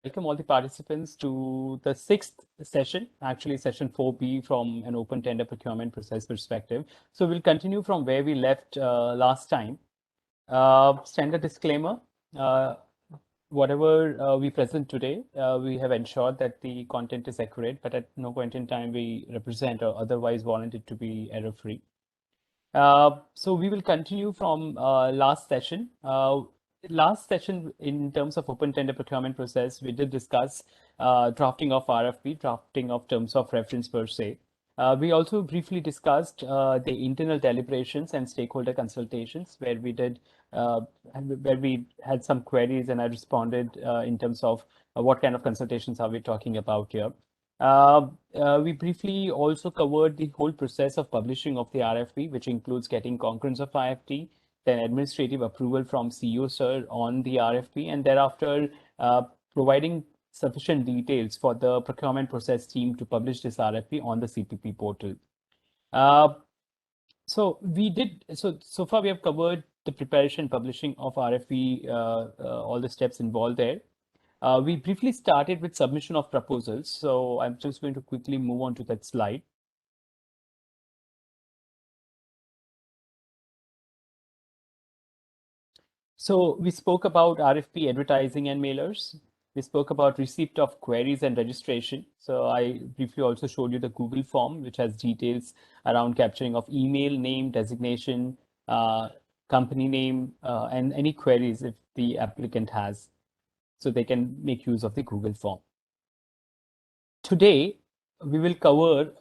Welcome all the participants to the sixth session, actually session 4B from an open tender procurement process perspective. So we'll continue from where we left last time. Standard disclaimer, whatever we present today, we have ensured that the content is accurate, but at no point in time we represent or otherwise warrant it to be error-free. So we will continue from last session. Last session, in terms of open tender procurement process, we did discuss drafting of RFP, drafting of terms of reference per se. We also briefly discussed the internal deliberations and stakeholder consultations, where we had some queries, and I responded in terms of what kind of consultations are we talking about here. We briefly also covered the whole process of publishing of the RFP, which includes getting concurrence of IFT, then administrative approval from CEO sir on the RFP, and thereafter providing sufficient details for the procurement process team to publish this RFP on the CPP portal. So far we have covered the preparation, publishing of RFP, all the steps involved there. We briefly started with submission of proposals, so I'm just going to quickly move on to that slide. So we spoke about RFP advertising and mailers. We spoke about receipt of queries and registration. So I briefly also showed you the Google form, which has details around capturing of email, name, designation, company name, and any queries if the applicant has, so they can make use of the Google form. Today, we will cover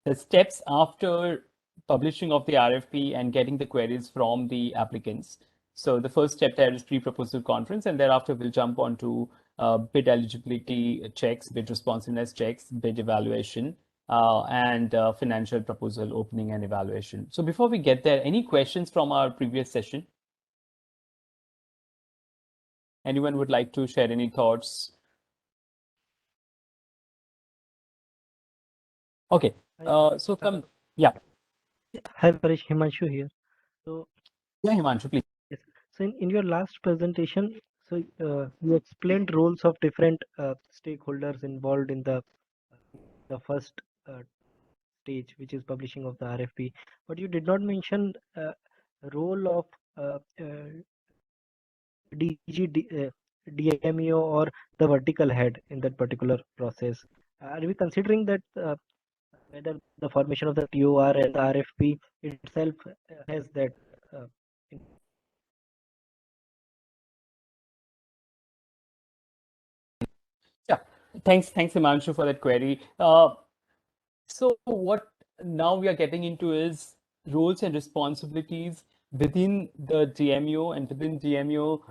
the steps after publishing of the RFP and getting the queries from the applicants. So the first step there is pre-proposal conference, and thereafter we'll jump on to bid eligibility checks, bid responsiveness checks, bid evaluation, and financial proposal opening and evaluation. So before we get there, any questions from our previous session? Anyone would like to share any thoughts? Okay, so come, yeah. Hi, Paresh, Himanshu here. So, yeah, Himanshu, please. Yes. So in your last presentation, so you explained roles of different stakeholders involved in the first stage, which is publishing of the RFP. But you did not mention role of DMEO or the vertical head in that particular process. Are we considering that whether the formation of the TOR and the RFP itself has that? Yeah, thanks, Himanshu, for that query. So what now we are getting into is roles and responsibilities within the DMO, and within DMO,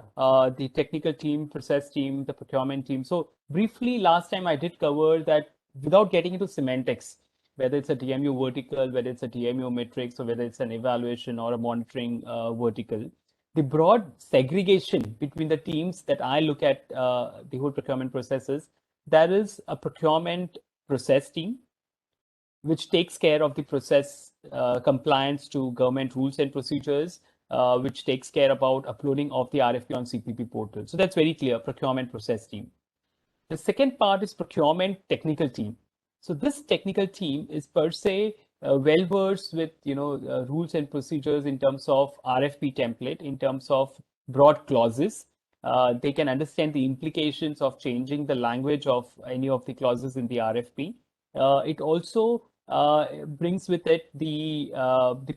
the technical team, process team, the procurement team. So briefly, last time I did cover that without getting into semantics, whether it's a DMO vertical, whether it's a DMO matrix, or whether it's an evaluation or a monitoring vertical. The broad segregation between the teams that I look at the whole procurement processes, there is a procurement process team, which takes care of the process compliance to government rules and procedures, which takes care about uploading of the RFP on CPP portal. So that's very clear, procurement process team. The second part is procurement technical team. So this technical team is per se well versed with rules and procedures in terms of RFP template, in terms of broad clauses. They can understand the implications of changing the language of any of the clauses in the RFP. It also brings with it the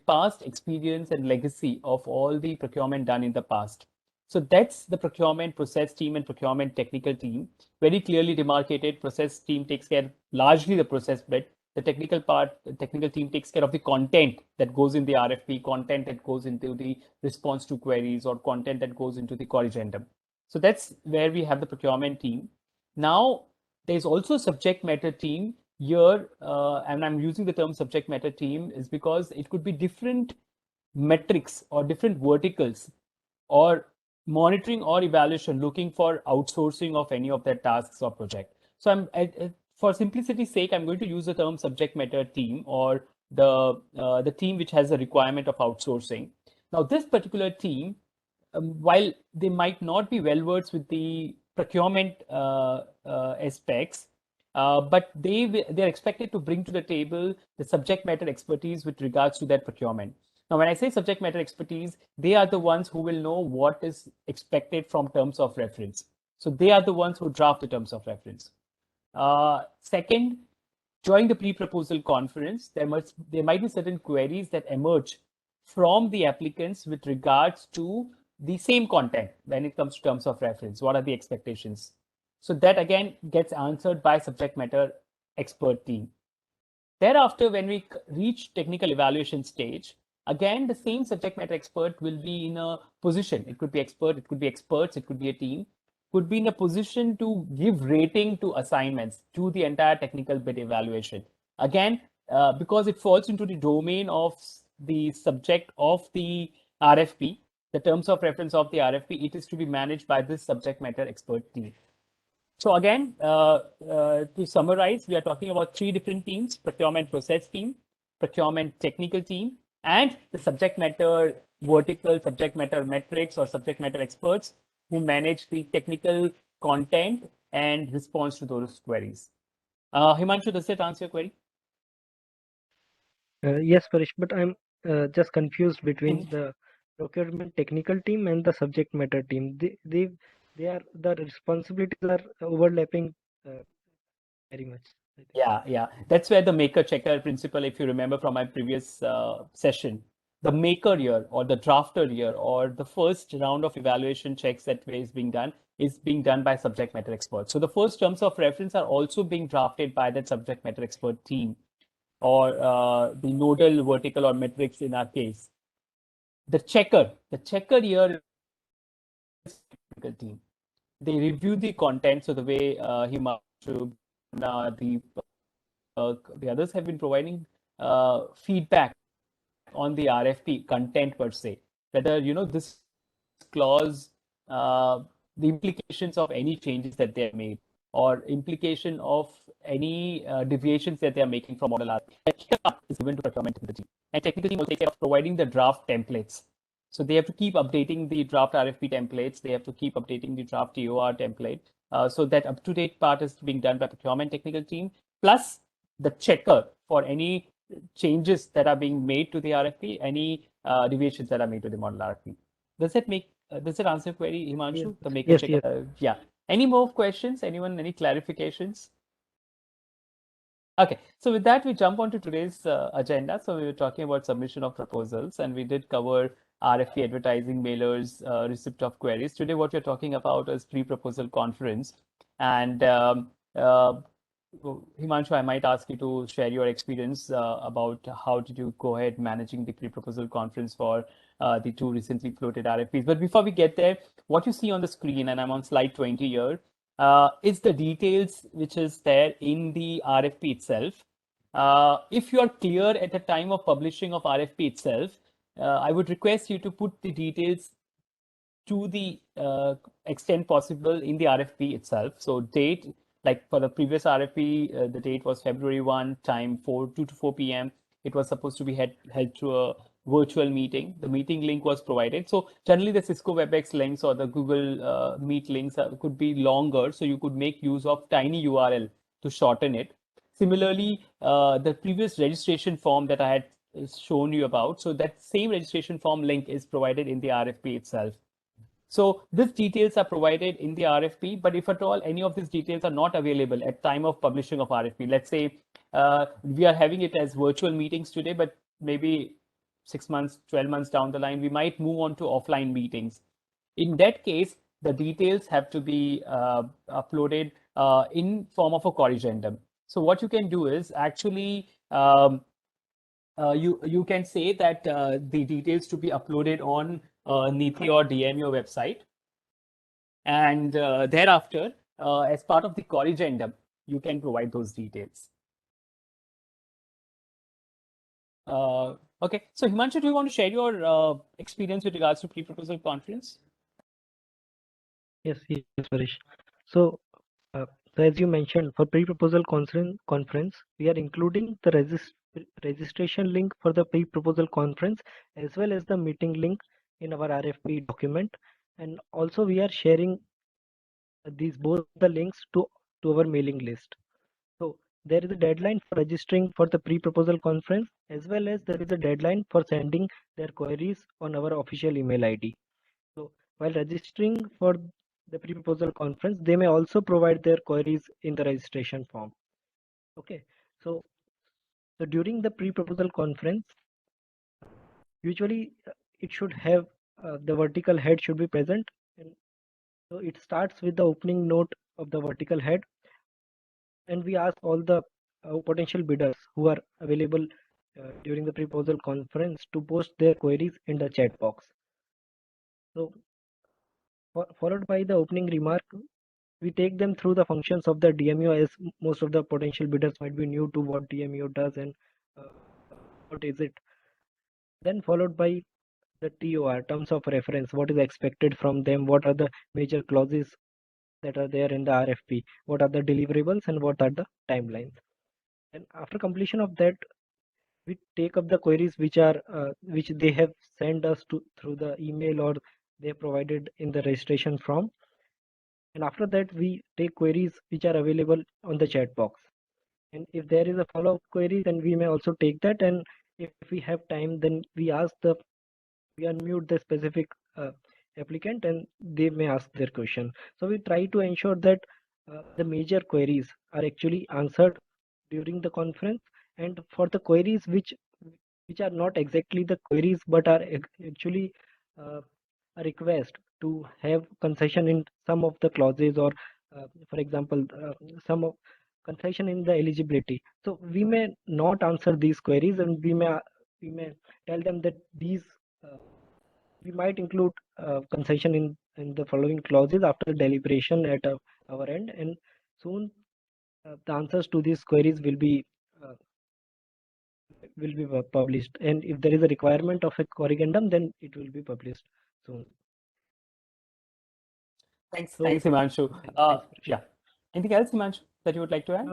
past experience and legacy of all the procurement done in the past. So that's the procurement process team and procurement technical team. Very clearly demarcated. Process team takes care largely the process bit. The technical part, the technical team takes care of the content that goes in the RFP, content that goes into the response to queries, or content that goes into the corrigenda. So that's where we have the procurement team. Now, there's also a subject matter team here, and I'm using the term subject matter team is because it could be different metrics or different verticals, or monitoring or evaluation looking for outsourcing of any of their tasks or project. So for simplicity's sake, I'm going to use the term subject matter team, or the team which has a requirement of outsourcing. Now, this particular team, while they might not be well versed with the procurement aspects, but they're expected to bring to the table the subject matter expertise with regards to that procurement. Now, when I say subject matter expertise, they are the ones who will know what is expected from terms of reference. So they are the ones who draft the terms of reference. Second, during the pre-proposal conference, there might be certain queries that emerge from the applicants with regards to the same content when it comes to terms of reference. What are the expectations? So that again gets answered by subject matter expert team. Thereafter, when we reach technical evaluation stage, again, the same subject matter expert will be in a position. It could be expert, it could be experts, it could be a team, could be in a position to give rating to assignments to the entire technical bid evaluation. Again, because it falls into the domain of the subject of the RFP, the terms of reference of the RFP, it is to be managed by this subject matter expert team. So again, to summarize, we are talking about three different teams: procurement process team, procurement technical team, and the subject matter vertical, subject matter metrics or subject matter experts who manage the technical content and response to those queries. Himanshu, does that answer your query? Yes, Parish, but I'm just confused between the procurement technical team and the subject matter team. They are the responsibilities are overlapping very much. I think. Yeah. That's where the maker checker principle, if you remember from my previous session, the maker here or the drafter here or the first round of evaluation checks that is being done by subject matter experts. So the first terms of reference are also being drafted by that subject matter expert team or the nodal vertical or metrics in our case. The checker here is the technical team. They review the content. So the way Himanshu, the others have been providing feedback on the RFP content per se, whether this clause, the implications of any changes that they have made, or implication of any deviations that they are making from model RFP is given to procurement technical team, and technical team will take care of providing the draft templates. So they have to keep updating the draft RFP templates. They have to keep updating the draft TOR template. So that up-to-date part is being done by procurement technical team, plus the checker for any changes that are being made to the RFP, any deviations that are made to the model RFP. Does that answer your query, Himanshu? Yes, The maker yes, checker. yes. Yeah. Any more questions? Anyone? Any clarifications? Okay, so with that, we jump on to today's agenda. So we were talking about submission of proposals, and we did cover RFP advertising, mailers, receipt of queries. Today, what we're talking about is pre-proposal conference. And Himanshu, I might ask you to share your experience about how did you go ahead managing the pre-proposal conference for the two recently floated RFPs. But before we get there, what you see on the screen, and I'm on slide 20 here, is the details which is there in the RFP itself. If you are clear at the time of publishing of RFP itself, I would request you to put the details to the extent possible in the RFP itself. So date, like for the previous RFP, the date was February 1, time 2 to 4 p.m. It was supposed to be held through a virtual meeting. The meeting link was provided. So generally the Cisco WebEx links or the Google Meet links could be longer. So you could make use of tiny URL to shorten it. Similarly, the previous registration form that I had shown you about, so that same registration form link is provided in the RFP itself. So these details are provided in the RFP, but if at all any of these details are not available at time of publishing of RFP, let's say we are having it as virtual meetings today, but maybe 6 months, 12 months down the line, we might move on to offline meetings. In that case, the details have to be uploaded in form of a corrigendum. So what you can do is actually you can say that the details to be uploaded on NITI or DMO website, and thereafter, as part of the corrigenda, you can provide those details. Okay, so Himanshu, do you want to share your experience with regards to pre-proposal conference? Yes, Parish. So, so as you mentioned, for pre-proposal conference, we are including the registration link for the pre-proposal conference as well as the meeting link in our RFP document, and also we are sharing these both the links to our mailing list. So there is a deadline for registering for the pre-proposal conference, as well as there is a deadline for sending their queries on our official email ID. So while registering for the pre-proposal conference, they may also provide their queries in the registration form. Okay, so during the pre-proposal conference, usually it should have the vertical head should be present. And so it starts with the opening note of the vertical head, and we ask all the potential bidders who are available during the pre-proposal conference to post their queries in the chat box. So followed by the opening remark, we take them through the functions of the DMO, as most of the potential bidders might be new to what DMO does and uh, what is it. Then followed by the TOR, terms of reference, what is expected from them, what are the major clauses that are there in the RFP, what are the deliverables, and what are the timelines. And after completion of that, we take up the queries which they have sent us to through the email or they provided in the registration form. And after that, we take queries which are available on the chat box. And if there is a follow-up query, then we may also take that. And if we have time, then we unmute the specific applicant and they may ask their question. So we try to ensure that the major queries are actually answered during the conference, and for the queries which are not exactly the queries but are actually uh, a request to have concession in some of the clauses, or for example some of concession in the eligibility, so we may not answer these queries, and we may tell them that these uh, we might include concession in the following clauses after deliberation at our end, and soon the answers to these queries uh, will be published. And if there is a requirement of a corrigendum, then it will be published soon. Thanks, So thanks, Himanshu. thanks, Paresh. Yeah. Anything else, Himanshu, that you would like to add?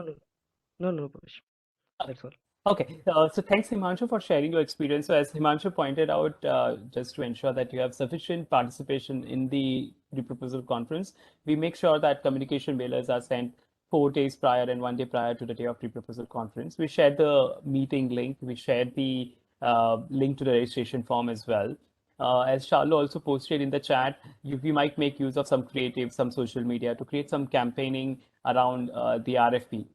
No, Paresh. That's all. Okay, so thanks, Himanshu, for sharing your experience. So, as Himanshu pointed out, just to ensure that you have sufficient participation in the proposal conference, we make sure that communication mailers are sent 4 days prior and 1 day prior to the day of proposal conference. We share the meeting link, we share the link to the registration form as well. As Charlo also posted in the chat, we might make use of some creative, some social media to create some campaigning around the RFP.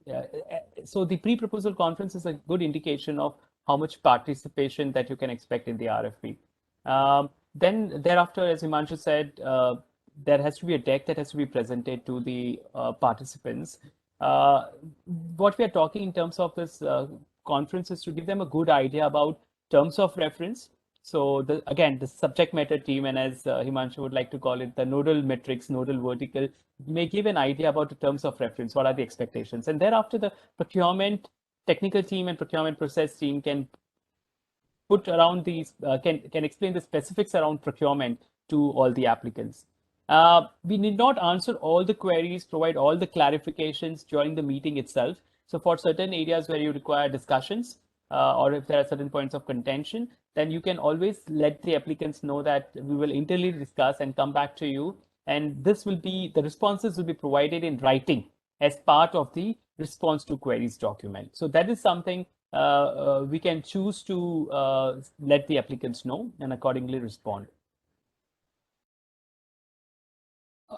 So the pre-proposal conference is a good indication of how much participation that you can expect in the RFP. Then thereafter, as Himanshu said, there has to be a deck that has to be presented to the participants. Uh, what we are talking in terms of this conference is to give them a good idea about terms of reference. So again, the subject matter team, and as Himanshu would like to call it, the nodal metrics, nodal vertical, may give an idea about the terms of reference. What are the expectations? And thereafter, the procurement technical team and procurement process team can put around these can explain the specifics around procurement to all the applicants. We need not answer all the queries, provide all the clarifications during the meeting itself. So for certain areas where you require discussions, or if there are certain points of contention, then you can always let the applicants know that we will internally discuss and come back to you. And this will be, the responses will be provided in writing as part of the response to queries document. So that is something we can choose to let the applicants know and accordingly respond.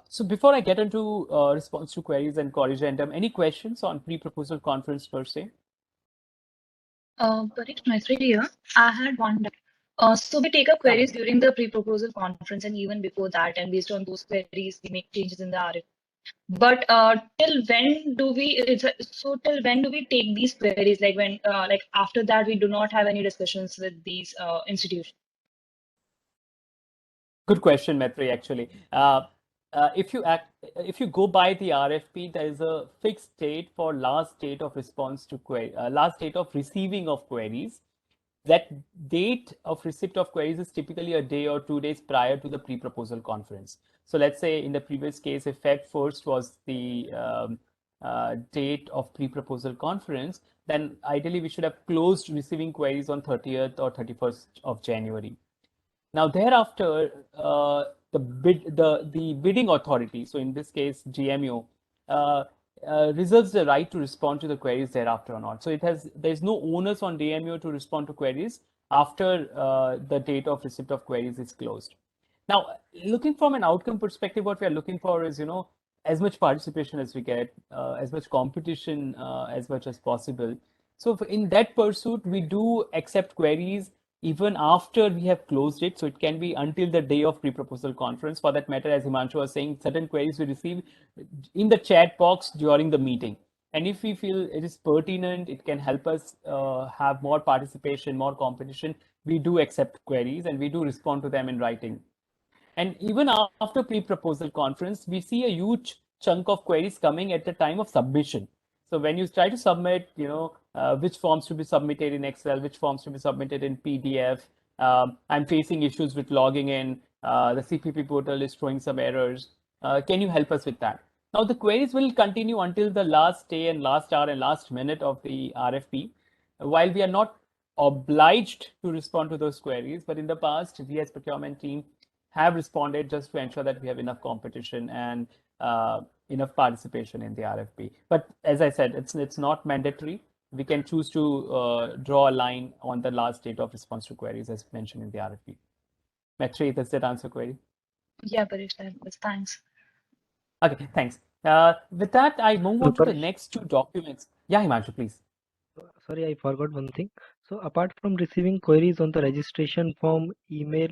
So before I get into response to queries and corrigendum, any questions on pre-proposal conference per se? Paresh, Maitri here. I had one doubt. So we take up queries during the pre-proposal conference and even before that, and based on those queries, we make changes in the RFP. But till when do we take these queries? Like when, like after that, we do not have any discussions with these institutions. Good question, Metri, actually. If you go by the RFP, there is a fixed date for last date of response to query, last date of receiving of queries. That date of receipt of queries is typically a day or 2 days prior to the pre-proposal conference. So let's say in the previous case, if Feb 1st was the date of pre-proposal conference, then ideally we should have closed receiving queries on 30th or 31st of January. Now thereafter, the bidding authority, so in this case GMO, reserves the right to respond to the queries thereafter or not. So there's no onus on DMO to respond to queries after the date of receipt of queries is closed. Now, looking from an outcome perspective, what we are looking for is, as much participation as we get, as much competition as much as possible. So in that pursuit, we do accept queries even after we have closed it. So it can be until the day of pre-proposal conference. For that matter, as Himanshu was saying, certain queries we receive in the chat box during the meeting. And if we feel it is pertinent, it can help us have more participation, more competition, we do accept queries and we do respond to them in writing. And even after pre-proposal conference, we see a huge chunk of queries coming at the time of submission. So when you try to submit, which forms to be submitted in Excel, which forms to be submitted in PDF. I'm facing issues with logging in. The CPP portal is throwing some errors. Can you help us with that? Now the queries will continue until the last day and last hour and last minute of the RFP. While we are not obliged to respond to those queries, but in the past, we as procurement team have responded just to ensure that we have enough competition and enough participation in the RFP. But as I said, it's not mandatory. We can choose to draw a line on the last date of response to queries as mentioned in the RFP. Maitri, does that answer query? Yeah, Paresh, that was thanks. Okay, thanks. With that, I move on to the next two documents. Yeah, Himanshu, please. Sorry, I forgot one thing. So apart from receiving queries on the registration form, email,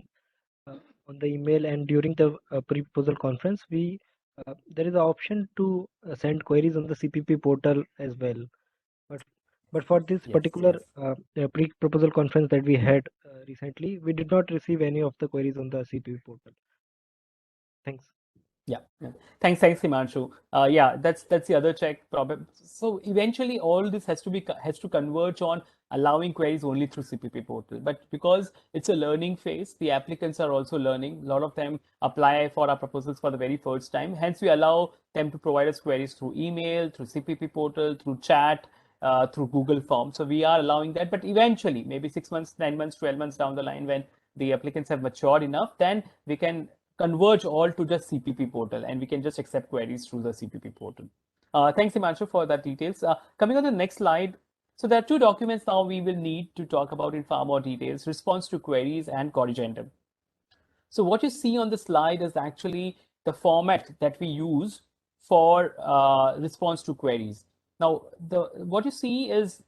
on the email and during the pre-proposal conference, there is an option to send queries on the CPP portal as well. But for this particular pre-proposal conference that we had recently, we did not receive any of the queries on the CPP portal. Thanks. Yeah. Thanks, Himanshu. Yeah, that's the other check problem. So eventually, all this has to converge on allowing queries only through CPP portal. But because it's a learning phase, the applicants are also learning. A lot of them apply for our proposals for the very first time. Hence, we allow them to provide us queries through email, through CPP portal, through chat, through Google Forms. So we are allowing that. But eventually, maybe 6 months, 9 months, 12 months down the line, when the applicants have matured enough, then we can converge all to just CPP portal and we can just accept queries through the CPP portal. Thanks, Himanshu, for that details. Coming on the next slide. So there are two documents now we will need to talk about in far more details: response to queries and corrigenda. So what you see on the slide is actually the format that we use for response to queries. Now, what you see is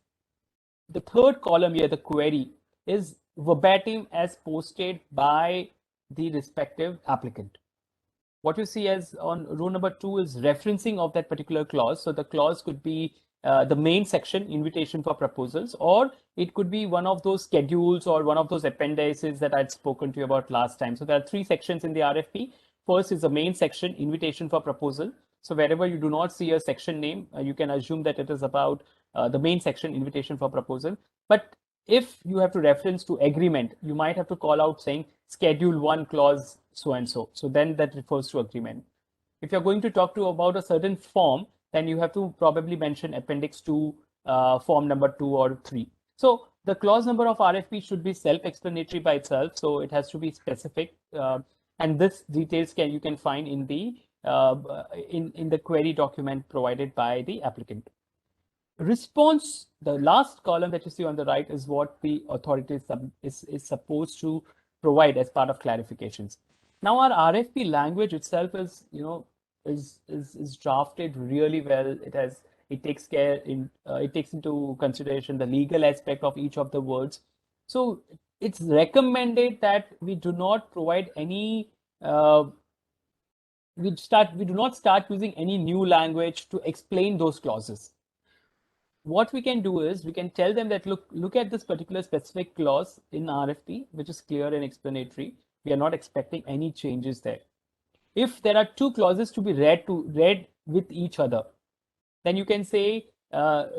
the third column here, the query, is verbatim as posted by the respective applicant. What you see as on row number 2 is referencing of that particular clause. So the clause could be the main section, invitation for proposals, or it could be one of those schedules or one of those appendices that I'd spoken to you about last time. So there are 3 sections in the RFP. First is the main section, invitation for proposal. So wherever you do not see a section name, you can assume that it is about the main section, invitation for proposal. But if you have to reference to agreement, you might have to call out saying schedule 1 clause so and so. So then that refers to agreement. If you're going to talk to about a certain form, then you have to probably mention appendix 2, form number 2 or 3. So the clause number of RFP should be self-explanatory by itself. So it has to be specific. And this details you can find in the in the query document provided by the applicant. Response, the last column that you see on the right, is what the authority is supposed to provide as part of clarifications. Now our RFP language itself is is drafted really well. It takes into consideration the legal aspect of each of the words. So it's recommended that we do not provide any we do not start using any new language to explain those clauses. What we can do is we can tell them that look at this particular specific clause in RFP, which is clear and explanatory. We are not expecting any changes there. If there are 2 clauses to be read with each other, then you can say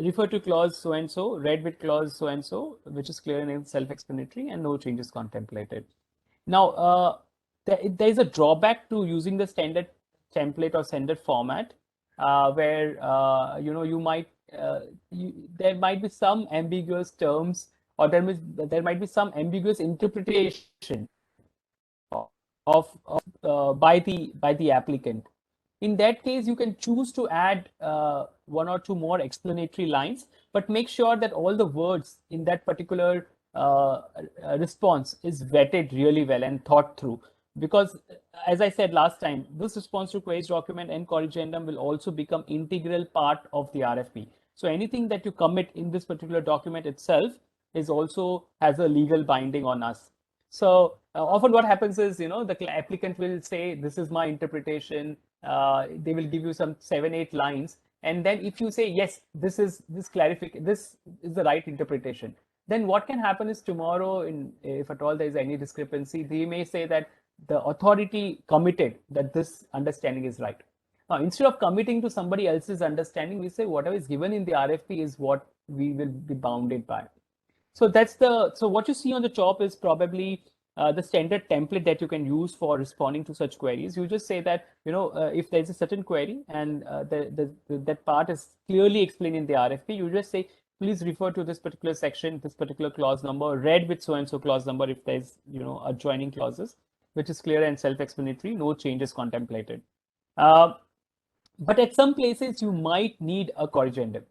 refer to clause so and so, read with clause so and so, which is clear and self-explanatory and no changes contemplated. Now, there is a drawback to using the standard template or standard format, where you might there might be some ambiguous terms, or there might be some ambiguous interpretation by the applicant. In that case, you can choose to add one or two more explanatory lines, but make sure that all the words in that particular response is vetted really well and thought through. Because as I said last time, this response to queries document and corrigendum will also become integral part of the RFP. So anything that you commit in this particular document itself is also has a legal binding on us. So often what happens is, the applicant will say, this is my interpretation. They will give you some 7-8 lines. And then if you say, yes, this is the right interpretation, then what can happen is tomorrow, if at all there is any discrepancy, they may say that the authority committed that this understanding is right. Now, instead of committing to somebody else's understanding, we say whatever is given in the RFP is what we will be bounded by. So what you see on the top is probably the standard template that you can use for responding to such queries. You just say that, if there's a certain query and that part is clearly explained in the RFP, you just say, please refer to this particular section, this particular clause number, read with so-and-so clause number if there's, adjoining clauses, which is clear and self-explanatory, no changes contemplated. But at some places, you might need a corrigendum.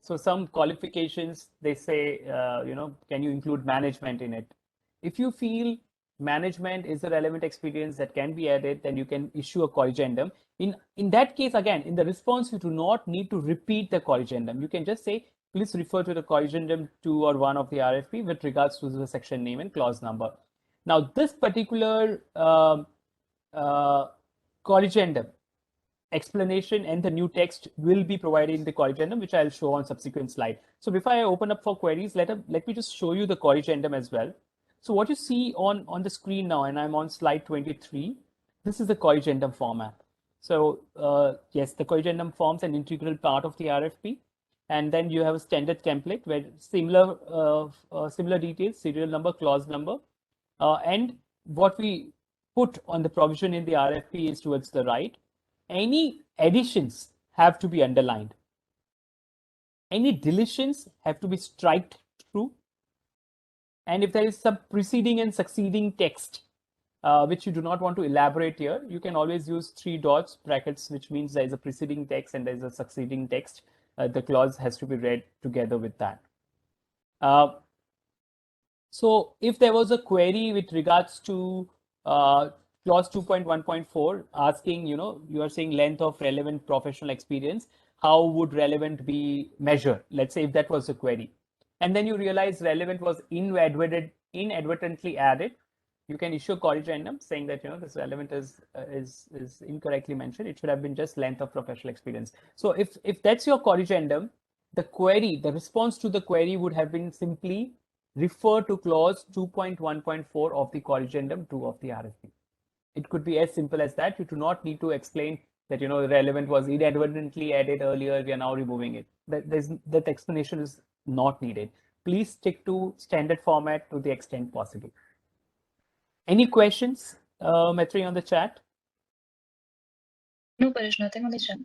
So some qualifications, they say, can you include management in it? If you feel management is a relevant experience that can be added, then you can issue a corrigendum. In that case, again, in the response, you do not need to repeat the corrigendum. You can just say, please refer to the corrigendum 2 or 1 of the RFP with regards to the section name and clause number. Now, this particular corrigendum explanation and the new text will be provided in the corrigendum, which I'll show on subsequent slide. So before I open up for queries, let me just show you the corrigendum as well. So what you see on the screen now, and I'm on slide 23, this is the corrigendum format. So yes, the corrigendum forms an integral part of the RFP. And then you have a standard template where similar details, serial number, clause number, and what we put on the provision in the RFP is towards the right. Any additions have to be underlined. Any deletions have to be striked through. And if there is some preceding and succeeding text, which you do not want to elaborate here, you can always use 3 dots, brackets, which means there is a preceding text and there is a succeeding text. The clause has to be read together with that. So if there was a query with regards to clause 2.1.4 asking, you are saying length of relevant professional experience, how would relevant be measured? Let's say if that was a query. And then you realize relevant was inadvertently added, you can issue a corrigendum saying that, this relevant is incorrectly mentioned. It should have been just length of professional experience. So if that's your corrigendum, the response to the query would have been simply refer to clause 2.1.4 of the corrigendum 2 of the RFP. It could be as simple as that. You do not need to explain that, relevant was inadvertently added earlier, we are now removing it. That explanation is not needed. Please stick to standard format to the extent possible. Any questions, Maitri, on the chat? No, Paresh, nothing on the chat.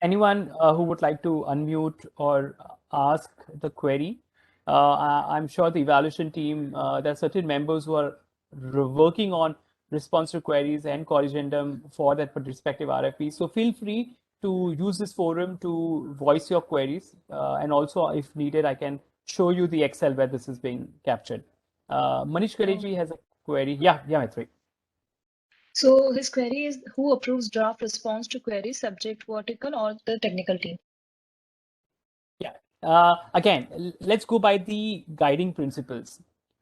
Anyone who would like to unmute or ask the query? I'm sure the evaluation team, there are certain members who are working on response to queries and corrigendum for that respective RFP. So feel free to use this forum to voice your queries. And also, if needed, I can show you the Excel where this is being captured. Manish Kareji has a query. Yeah, Maitri. So his query is, who approves draft response to query, subject vertical or the technical team? Yeah. Again, let's go by the guiding principles.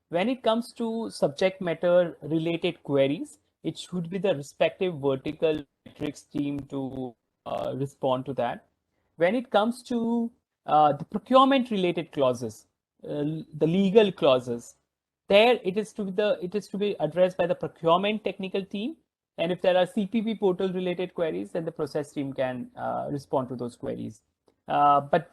When it comes to subject matter related queries, it should be the respective vertical metrics team to respond to that. When it comes to the procurement related clauses, the legal clauses, there it is to be addressed by the procurement technical team. And if there are CPP portal related queries, then the process team can respond to those queries. But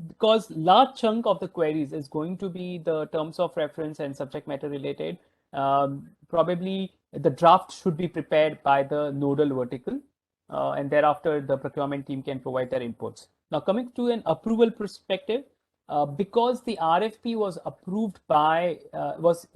because large chunk of the queries is going to be the terms of reference and subject matter related, probably the draft should be prepared by the nodal vertical, and thereafter the procurement team can provide their inputs. Now coming to an approval perspective, because the RFP was approved by was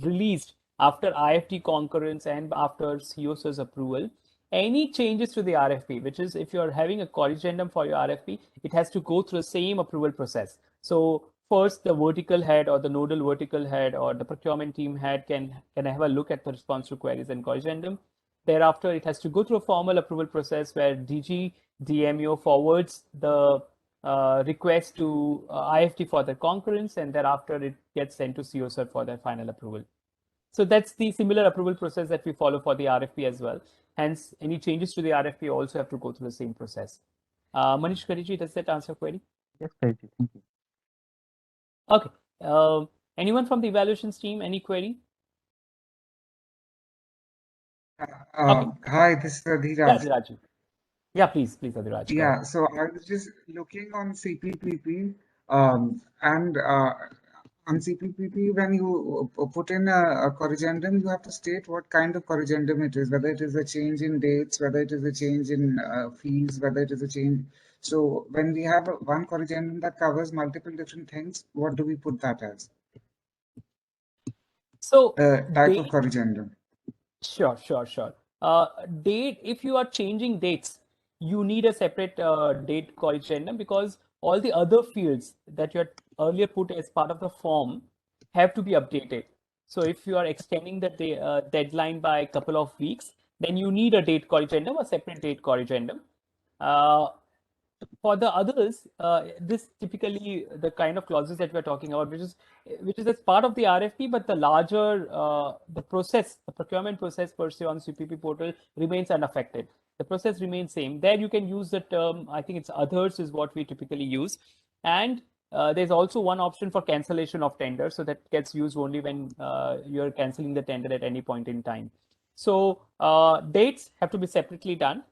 released after IFT concurrence and after COS's approval, any changes to the RFP, which is if you're having a corrigendum for your RFP, it has to go through the same approval process. So first, the vertical head or the nodal vertical head or the procurement team head can have a look at the response to queries and corrigendum. Thereafter, it has to go through a formal approval process where DG DMO forwards the request to IFT for their concurrence, and thereafter it gets sent to COSER for their final approval. So that's the similar approval process that we follow for the RFP as well. Hence, any changes to the RFP also have to go through the same process. Manish Kariji, does that answer query? Yes, Kariji, thank you. Okay. Anyone from the evaluations team, any query? Okay. Hi, this is Yeah, Adhiraj. Adhiraj. Yeah, please, Adhiraj. Go ahead. Yeah, so I was just looking on CPPP, and on CPPP, when you put in a corrigendum, you have to state what kind of corrigendum it is, whether it is a change in dates, whether it is a change in fees, whether it is a change. So when we have one corrigendum that covers multiple different things, what do we put that as? So Type of corrigendum. Sure. Date, if you are changing dates, you need a separate date corrigendum because all the other fields that you had earlier put as part of the form have to be updated. So if you are extending the deadline by a couple of weeks, then you need a date corrigendum, a separate date corrigendum. For the others, this typically the kind of clauses that we're talking about, which is as part of the RFP, but the larger the procurement process per se on CPP portal remains unaffected. The process remains same. There you can use the term, I think it's others is what we typically use. And there's also one option for cancellation of tender. So that gets used only when you're canceling the tender at any point in time. So dates have to be separately done.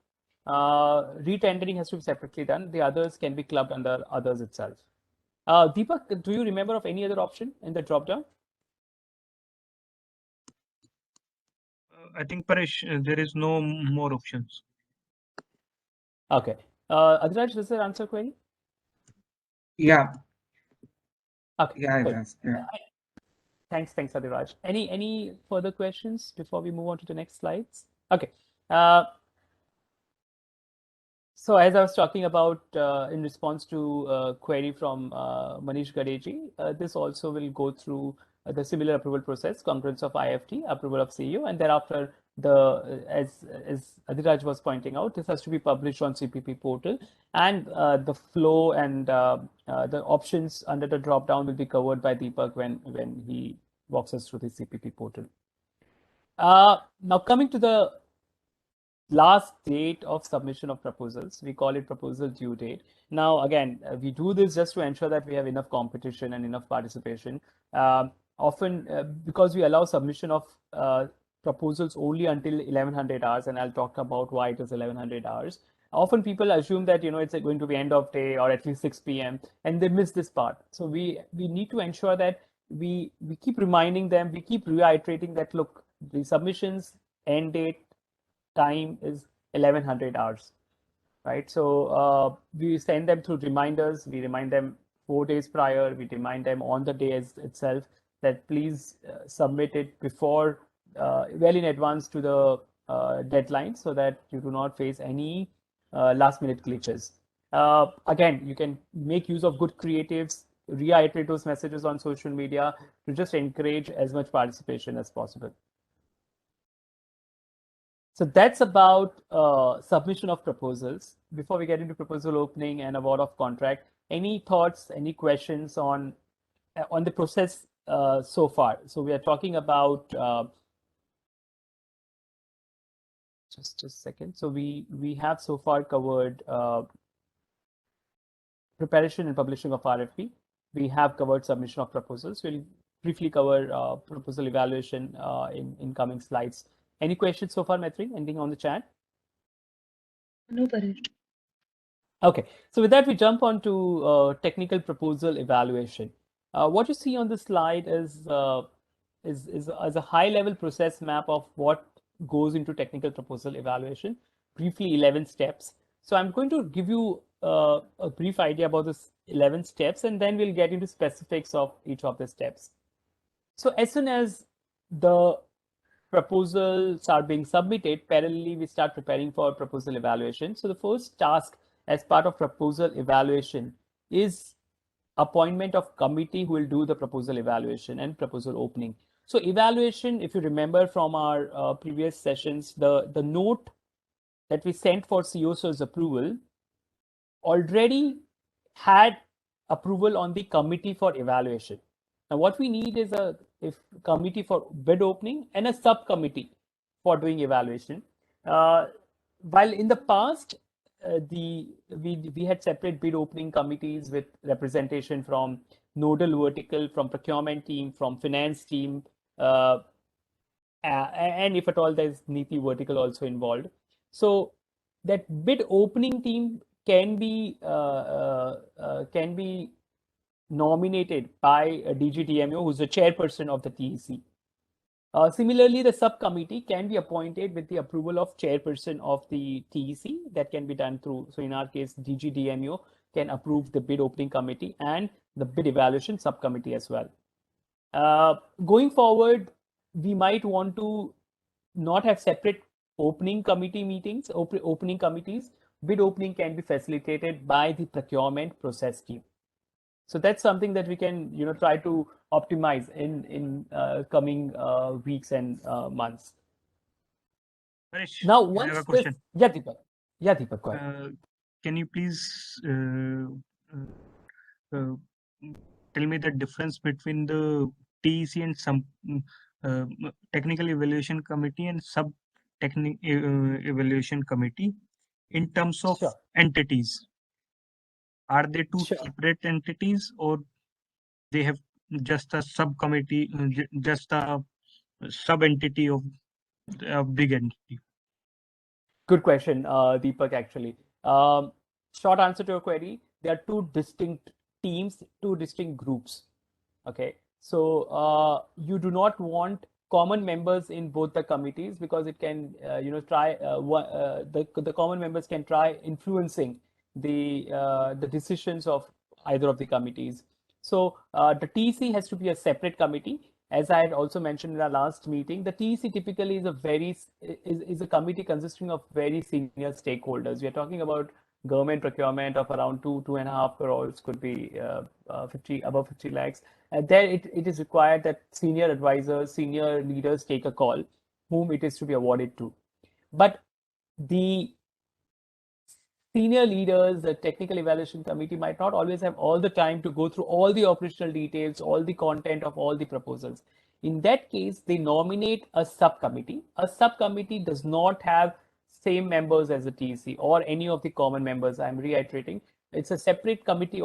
Retendering has to be separately done. The others can be clubbed under others itself. Deepak, do you remember of any other option in the dropdown? I think, Paresh, there is no more options. Okay. Adhiraj, does that answer query? Yeah. Okay. Yeah, it Good. does. Yeah. Thanks, Adhiraj. Any further questions before we move on to the next slides? Okay. So as I was talking about in response to a query from Manish Gadeji, this also will go through the similar approval process, concurrence of IFT, approval of CEO, and thereafter as Adhiraj was pointing out, this has to be published on CPP portal, and the flow and the options under the drop down will be covered by Deepak when he walks us through the CPP portal. Now coming to the last date of submission of proposals, we call it proposal due date. Now again, we do this just to ensure that we have enough competition and enough participation. Often because we allow submission of proposals only until 1100 hours, and I'll talk about why it is 1100 hours. Often people assume that it's going to be end of day or at least 6 p.m. and they miss this part. So we need to ensure that we keep reminding them, we keep reiterating that look, the submissions end date time is 1100 hours, right? So we send them through reminders. We remind them 4 days prior. We remind them on the day itself that please submit it before, well in advance to the deadline, so that you do not face any last minute glitches. Again, you can make use of good creatives, reiterate those messages on social media to just encourage as much participation as possible. So that's about submission of proposals. Before we get into proposal opening and award of contract, any thoughts, any questions on the process so far? So we are talking about just a second. So we have so far covered preparation and publishing of RFP. We have covered submission of proposals. We'll briefly cover proposal evaluation in coming slides. Any questions so far, Maitri? Anything on the chat? No, Paresh. Okay, so with that, we jump on to technical proposal evaluation. What you see on the slide is a high-level process map of what goes into technical proposal evaluation. Briefly, 11 steps. So I'm going to give you a brief idea about this 11 steps, and then we'll get into specifics of each of the steps. So as soon as the proposals are being submitted, parallelly we start preparing for proposal evaluation. So the first task as part of proposal evaluation is appointment of committee who will do the proposal evaluation and proposal opening. So evaluation, if you remember from our previous sessions, the note that we sent for COSO's approval already had approval on the committee for evaluation. Now what we need is a committee for bid opening and a subcommittee for doing evaluation. While in the past, we had separate bid opening committees with representation from nodal vertical, from procurement team, from finance team, and if at all there's Niti vertical also involved. So that bid opening team can be nominated by a DGDMO, who's the chairperson of the TEC. Similarly, the subcommittee can be appointed with the approval of chairperson of the TEC. That can be done through, so in our case, DGDMO can approve the bid opening committee and the bid evaluation subcommittee as well. Going forward, we might want to not have separate opening committee meetings, opening committees. Bid opening can be facilitated by the procurement process team. So that's something that we can, try to optimize in coming weeks and months. Paresh, Now, I have once a question. yeah, Deepak, go ahead. Can you please tell me the difference between the TEC and some technical evaluation committee and sub technical evaluation committee in terms of Sure. entities? Are they two Sure. separate entities, or they have just a subcommittee, just a sub entity of a big entity? Good question, Deepak, actually. Short answer to your query, there are two distinct teams, two distinct groups. Okay, so you do not want common members in both the committees because it can, try the common members can try influencing the decisions of either of the committees. So the TEC has to be a separate committee. As I had also mentioned in our last meeting, the TEC typically is a committee consisting of very senior stakeholders. We are talking about government procurement of around 2.5 crores, could be above 50 lakhs. There it is required that senior advisors, senior leaders take a call whom it is to be awarded to. But the senior leaders, the technical evaluation committee might not always have all the time to go through all the operational details, all the content of all the proposals. In that case, they nominate a subcommittee. A subcommittee does not have same members as the TEC or any of the common members. I'm reiterating, it's a separate committee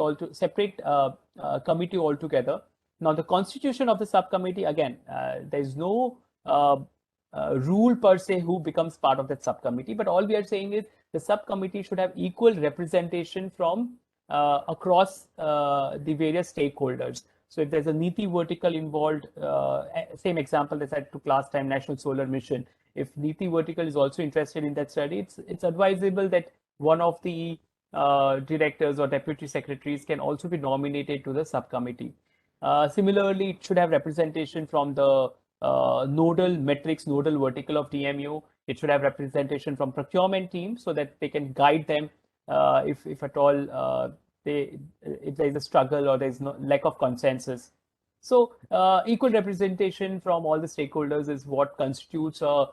committee altogether. Now, the constitution of the subcommittee, again, there is no rule per se who becomes part of that subcommittee, but all we are saying is the subcommittee should have equal representation from across the various stakeholders. So if there's a Niti vertical involved, same example that I took last time, National Solar Mission, if Niti vertical is also interested in that study, it's advisable that one of the directors or deputy secretaries can also be nominated to the subcommittee. Similarly, it should have representation from the nodal metrics, nodal vertical of TMU. It should have representation from procurement team so that they can guide them if at all if there is a struggle or there is no lack of consensus. So equal representation from all the stakeholders is what constitutes a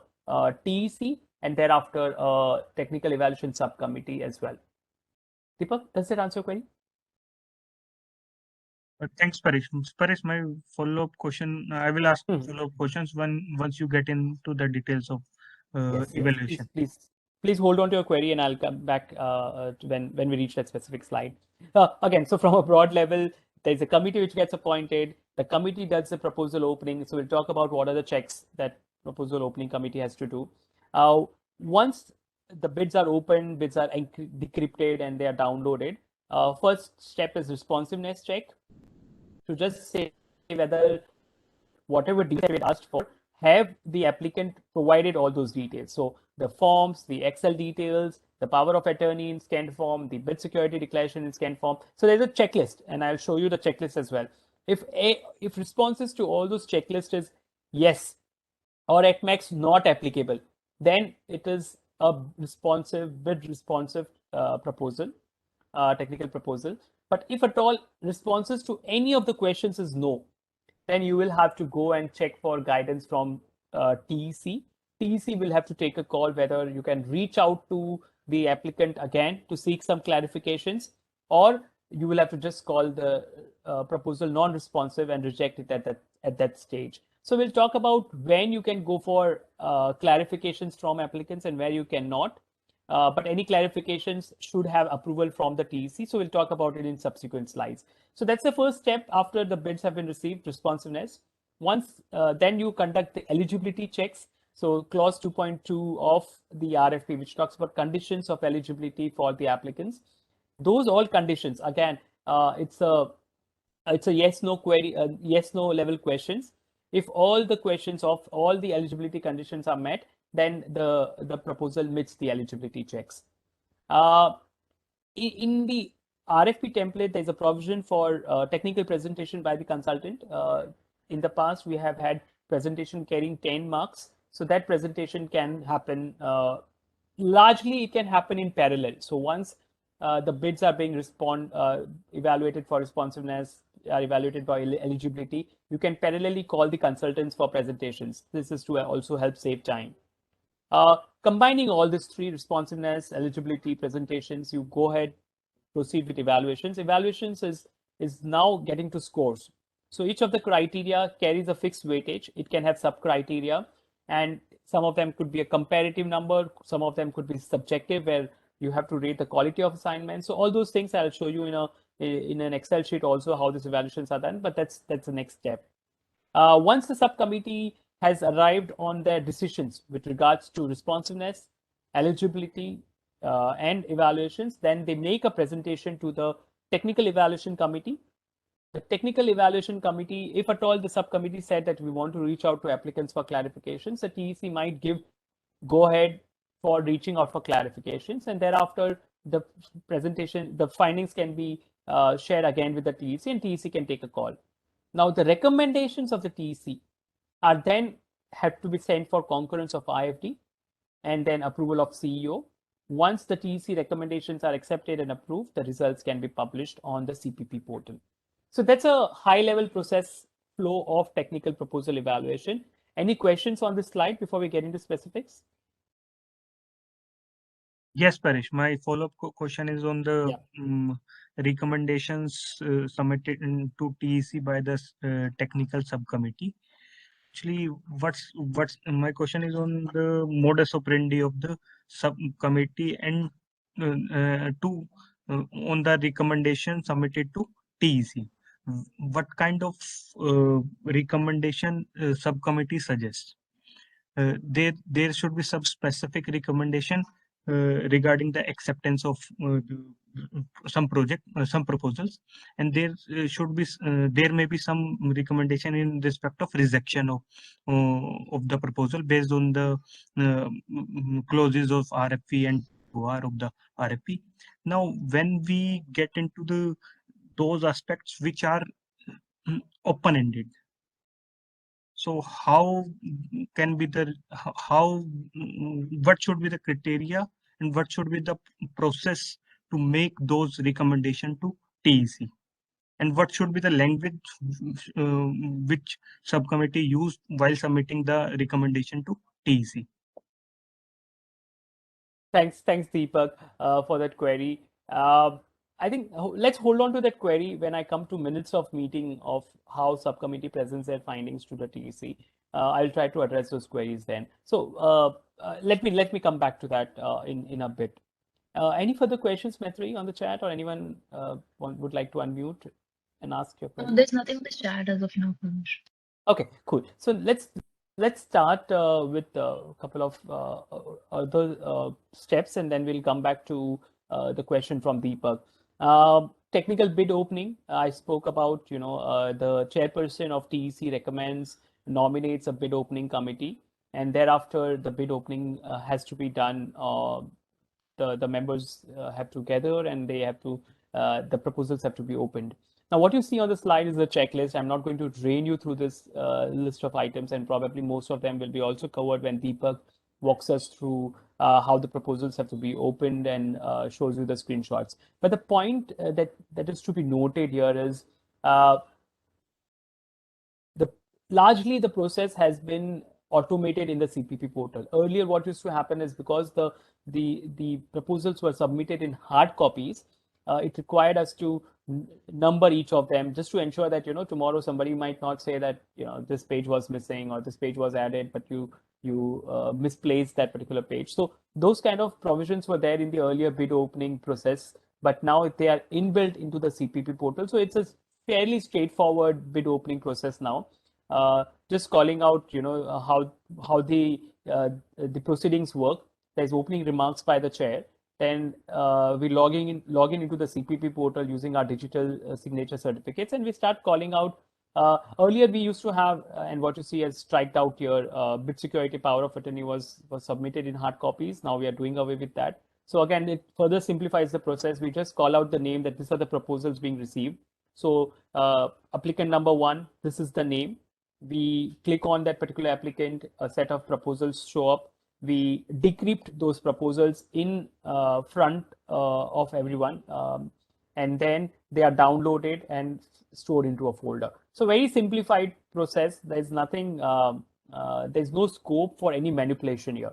TEC and thereafter a technical evaluation subcommittee as well. Deepak, does that answer your query? Thanks, Paresh. Paresh, my follow-up question, I will ask Mhm. follow-up questions once you get into the details of Yes, evaluation. please hold on to your query and I'll come back when we reach that specific slide. Again, so from a broad level, there's a committee which gets appointed. The committee does the proposal opening. So we'll talk about what are the checks that proposal opening committee has to do. Once the bids are open, bids are decrypted and they are downloaded, first step is responsiveness check to just say whether whatever detail we asked for, have the applicant provided all those details. So the forms, the Excel details, the power of attorney in scanned form, the bid security declaration in scanned form. So there's a checklist and I'll show you the checklist as well. If responses to all those checklists is yes, or at max not applicable, then it is a responsive proposal, technical proposal. But if at all responses to any of the questions is no, then you will have to go and check for guidance from TEC. TEC will have to take a call whether you can reach out to the applicant again to seek some clarifications, or you will have to just call the proposal non-responsive and reject it at that stage. So we'll talk about when you can go for clarifications from applicants and where you cannot. But any clarifications should have approval from the TEC. So we'll talk about it in subsequent slides. So that's the first step after the bids have been received, responsiveness. Once then you conduct the eligibility checks. So clause 2.2 of the RFP, which talks about conditions of eligibility for the applicants. Those all conditions, again, it's a yes no query, yes no level questions. If all the questions of all the eligibility conditions are met, then the proposal meets the eligibility checks. In the RFP template, there's a provision for technical presentation by the consultant. In the past, we have had presentation carrying 10 marks. So that presentation can happen, largely it can happen in parallel. So once the bids are being evaluated for responsiveness, are evaluated by eligibility, you can parallelly call the consultants for presentations. This is to also help save time. Combining all these three, responsiveness, eligibility, presentations, you go ahead, proceed with evaluations. Evaluations is now getting to scores. So each of the criteria carries a fixed weightage. It can have sub-criteria, and some of them could be a comparative number. Some of them could be subjective, where you have to rate the quality of assignment. So all those things I'll show you in an Excel sheet also how these evaluations are done, but that's the next step. Once the subcommittee has arrived on their decisions with regards to responsiveness, eligibility, and evaluations, then they make a presentation to the technical evaluation committee. The technical evaluation committee, if at all the subcommittee said that we want to reach out to applicants for clarifications, the TEC might give go ahead for reaching out for clarifications, and thereafter the presentation, the findings can be shared again with the TEC, and TEC can take a call. Now the recommendations of the TEC are then have to be sent for concurrence of IFD and then approval of CEO. Once the TEC recommendations are accepted and approved, the results can be published on the CPP portal. So that's a high-level process flow of technical proposal evaluation. Any questions on this slide before we get into specifics? Yes, Paresh. My follow-up question is on the recommendations submitted to TEC by the technical subcommittee. Actually, what's my question is on the modus operandi of the subcommittee and on the recommendation submitted to TEC. What kind of recommendation subcommittee suggests? There should be some specific recommendation regarding the acceptance of some proposals, and there should be there may be some recommendation in respect of rejection of the proposal based on the clauses of RFP and OR of the RFP. Now, when we get into those aspects which are open-ended, so how can be what should be the criteria and what should be the process to make those recommendations to TEC, and what should be the language which subcommittee used while submitting the recommendation to TEC? Thanks, Deepak, for that query. I think let's hold on to that query when I come to minutes of meeting of how subcommittee presents their findings to the TEC. I'll try to address those queries then. So let me come back to that in a bit. Any further questions, Maitri, on the chat, or anyone would like to unmute and ask your question? There's nothing in the chat as of now. Okay, cool. So let's start with a couple of other steps, and then we'll come back to the question from Deepak. Technical bid opening. I spoke about, the chairperson of TEC recommends, nominates a bid opening committee, and thereafter the bid opening has to be done. The members have to gather, and they have to the proposals have to be opened. Now, what you see on the slide is a checklist. I'm not going to drain you through this list of items, and probably most of them will be also covered when Deepak walks us through how the proposals have to be opened and shows you the screenshots. But the point that is to be noted here is largely the process has been automated in the CPP portal. Earlier, what used to happen is because the proposals were submitted in hard copies, it required us to number each of them just to ensure that tomorrow somebody might not say that this page was missing or this page was added, but you misplaced that particular page. So those kind of provisions were there in the earlier bid opening process, but now they are inbuilt into the CPP portal. So it's a fairly straightforward bid opening process now. Just calling out, how the proceedings work. There's opening remarks by the chair. Then we log in into the CPP portal using our digital signature certificates, and we start calling out. Earlier, we used to have, and what you see as striked out here, bid security power of attorney was submitted in hard copies. Now we are doing away with that. So again, it further simplifies the process. We just call out the name that these are the proposals being received. So applicant number 1, this is the name. We click on that particular applicant, a set of proposals show up. We decrypt those proposals in front of everyone, and then they are downloaded and stored into a folder. So very simplified process. There's nothing, there's no scope for any manipulation here.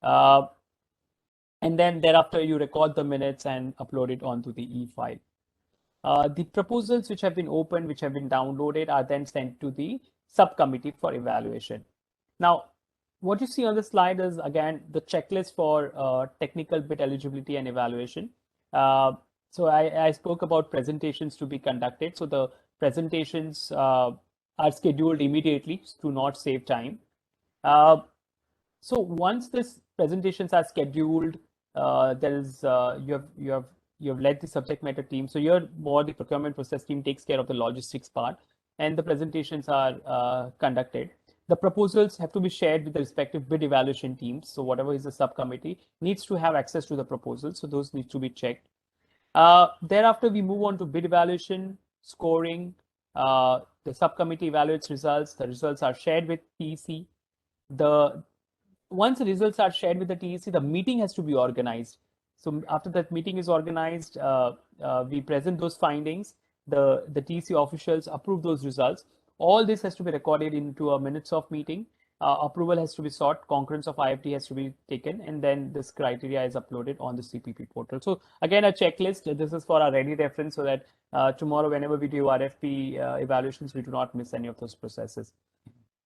And then thereafter you record the minutes and upload it onto the e-file. The proposals which have been opened, which have been downloaded, are then sent to the subcommittee for evaluation. Now, what you see on the slide is again the checklist for technical bid eligibility and evaluation. So I spoke about presentations to be conducted. So the presentations are scheduled immediately to not save time. So once these presentations are scheduled, there is you have led the subject matter team. So here more the procurement process team takes care of the logistics part, and the presentations are conducted. The proposals have to be shared with the respective bid evaluation teams. So whatever is the subcommittee needs to have access to the proposals. So those need to be checked. Thereafter, we move on to bid evaluation, scoring. The subcommittee evaluates results. The results are shared with TEC. Once the results are shared with the TEC, the meeting has to be organized. So after that meeting is organized, we present those findings. The TEC officials approve those results. All this has to be recorded into a minutes of meeting. Approval has to be sought. Concurrence of IFT has to be taken, and then this criteria is uploaded on the CPP portal. So again, a checklist. This is for our ready reference, so that tomorrow, whenever we do RFP evaluations, we do not miss any of those processes.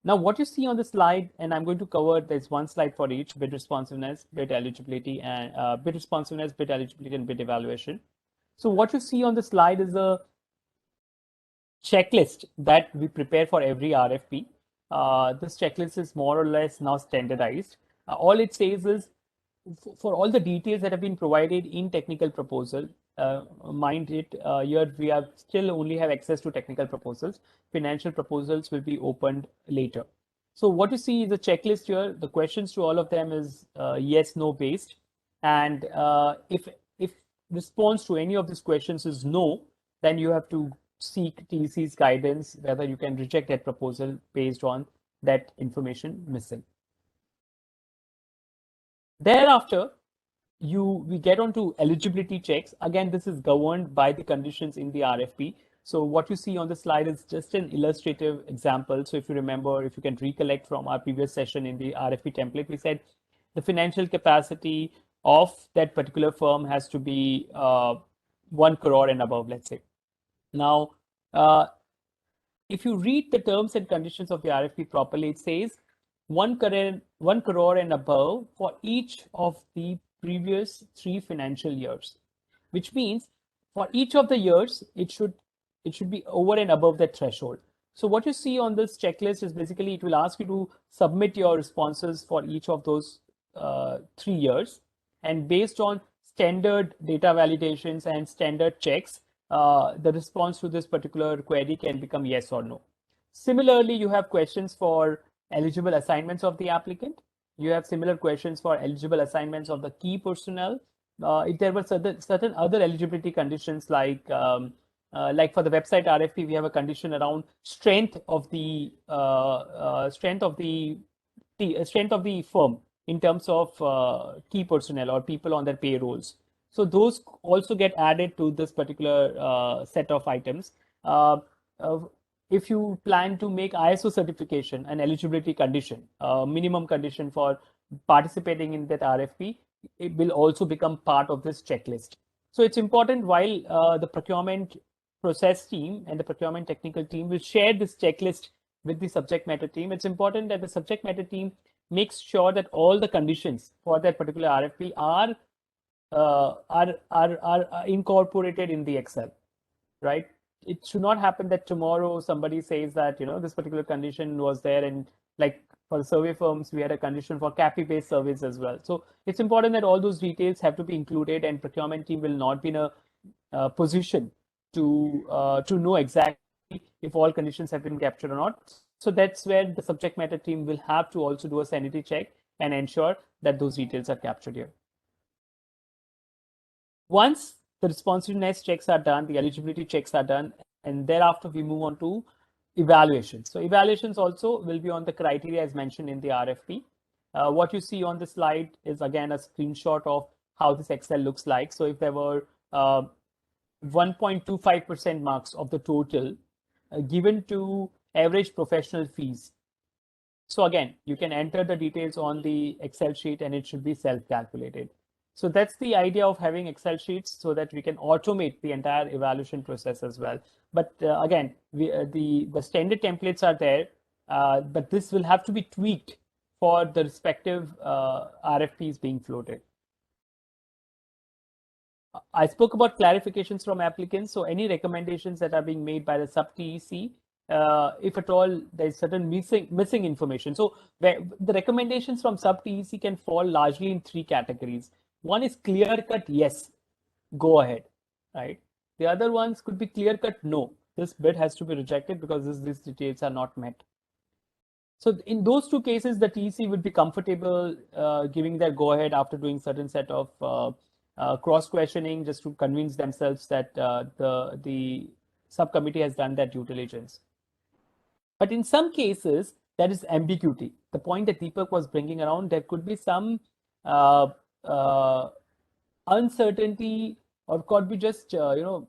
Now, what you see on the slide, and I'm going to cover, there's one slide for each: bid responsiveness, bid eligibility, and bid responsiveness, bid eligibility, and bid evaluation. So what you see on the slide is a checklist that we prepare for every RFP. This checklist is more or less now standardized. All it says is, for all the details that have been provided in technical proposal, mind it, here we have still only have access to technical proposals. Financial proposals will be opened later. So what you see is a checklist here. The questions to all of them is yes, no based. And if response to any of these questions is no, then you have to seek TEC's guidance whether you can reject that proposal based on that information missing. Thereafter, we get on to eligibility checks. Again, this is governed by the conditions in the RFP. So what you see on the slide is just an illustrative example. So if you remember, if you can recollect from our previous session in the RFP template, we said the financial capacity of that particular firm has to be 1 crore and above, let's say. Now, if you read the terms and conditions of the RFP properly, it says 1 crore and above for each of the previous 3 financial years, which means for each of the years, it should be over and above that threshold. So what you see on this checklist is basically it will ask you to submit your responses for each of those 3 years, and based on standard data validations and standard checks, the response to this particular query can become yes or no. Similarly, you have questions for eligible assignments of the applicant. You have similar questions for eligible assignments of the key personnel, if there were certain other eligibility conditions like for the website RFP, we have a condition around strength of the firm in terms of key personnel or people on their payrolls. So those also get added to this particular set of items. Uh, uh, if you plan to make ISO certification an eligibility condition, minimum condition for participating in that RFP, it will also become part of this checklist. So it's important while the procurement process team and the procurement technical team will share this checklist with the subject matter team. It's important that the subject matter team makes sure that all the conditions for that particular RFP are incorporated in the Excel, right? It should not happen that tomorrow somebody says that this particular condition was there, and like for the survey firms, we had a condition for CAPI-based surveys as well. So it's important that all those details have to be included, and procurement team will not be in a position to know exactly if all conditions have been captured or not. So that's where the subject matter team will have to also do a sanity check and ensure that those details are captured here. Once the responsiveness checks are done, the eligibility checks are done, and thereafter we move on to evaluations. So evaluations also will be on the criteria as mentioned in the RFP. What you see on the slide is again a screenshot of how this Excel looks like. So if there were 1.25% marks of the total given to average professional fees. So again, you can enter the details on the Excel sheet and it should be self-calculated. So that's the idea of having Excel sheets so that we can automate the entire evaluation process as well. But again, the standard templates are there, but this will have to be tweaked for the respective RFPs being floated. I spoke about clarifications from applicants. So any recommendations that are being made by the sub-TEC, if at all there's certain missing information. So the recommendations from sub-TEC can fall largely in three categories. One is clear-cut, yes, go ahead, right? The other ones could be clear-cut, no, this bid has to be rejected because these details are not met. So in those two cases, the TEC would be comfortable giving their go-ahead after doing certain set of cross-questioning just to convince themselves that the subcommittee has done their due diligence. But in some cases, there is ambiguity. The point that Deepak was bringing around, there could be some uncertainty, or could be just it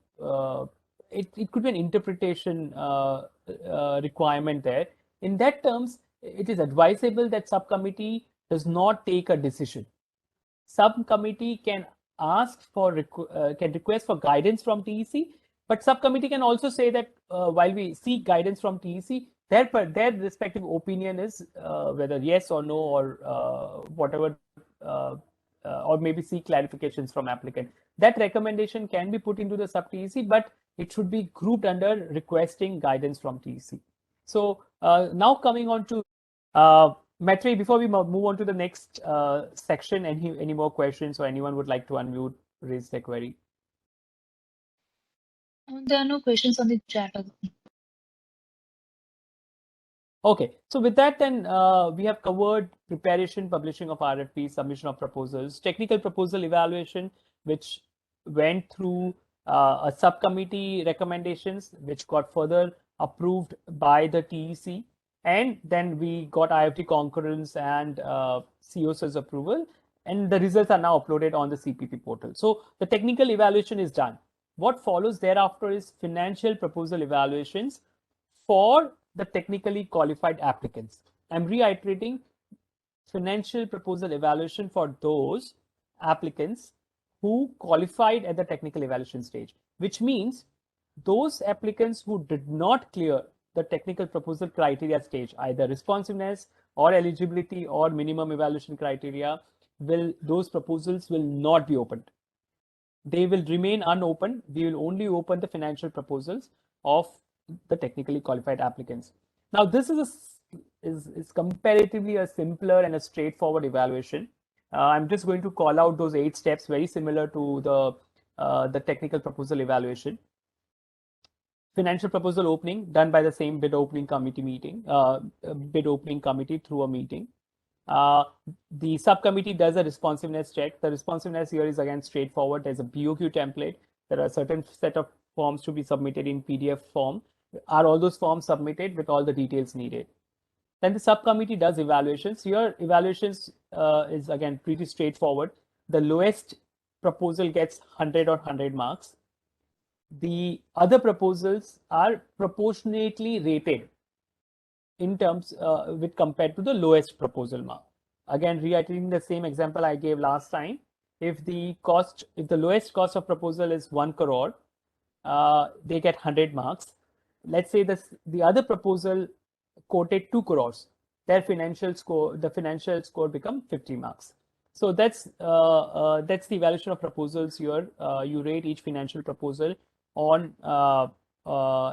could be an interpretation requirement there. In that terms, it is advisable that subcommittee does not take a decision. Subcommittee can ask for can request for guidance from TEC, but subcommittee can also say that while we seek guidance from TEC, their respective opinion is whether yes or no, or whatever, or maybe seek clarifications from applicant. That recommendation can be put into the sub-TEC, but it should be grouped under requesting guidance from TEC. So now coming on to Maitreyi, before we move on to the next section, any more questions, or anyone would like to unmute, raise their query? There are no questions on the chat. Okay, so with that, then we have covered preparation, publishing of RFP, submission of proposals, technical proposal evaluation, which went through a subcommittee recommendations, which got further approved by the TEC, and then we got IFT concurrence and COS's approval, and the results are now uploaded on the CPP portal. So the technical evaluation is done. What follows thereafter is financial proposal evaluations for the technically qualified applicants. I'm reiterating, financial proposal evaluation for those applicants who qualified at the technical evaluation stage, which means those applicants who did not clear the technical proposal criteria stage, either responsiveness or eligibility or minimum evaluation criteria, those proposals will not be opened. They will remain unopened. We will only open the financial proposals of the technically qualified applicants. Now, this is comparatively a simpler and a straightforward evaluation. I'm just going to call out those 8 steps, very similar to the technical proposal evaluation. Financial proposal opening done by the same bid opening committee through a meeting. The subcommittee does a responsiveness check. The responsiveness here is again straightforward. There's a BOQ template. There are a certain set of forms to be submitted in PDF form. Are all those forms submitted with all the details needed? Then the subcommittee does evaluations. Here, evaluations is again pretty straightforward. The lowest proposal gets 100 or 100 marks. The other proposals are proportionately rated in terms with compared to the lowest proposal mark. Again, reiterating the same example I gave last time. If the lowest cost of proposal is 1 crore, they get 100 marks. Let's say the other proposal quoted 2 crores, the financial score become 50 marks. So that's the evaluation of proposals here. You rate each financial proposal on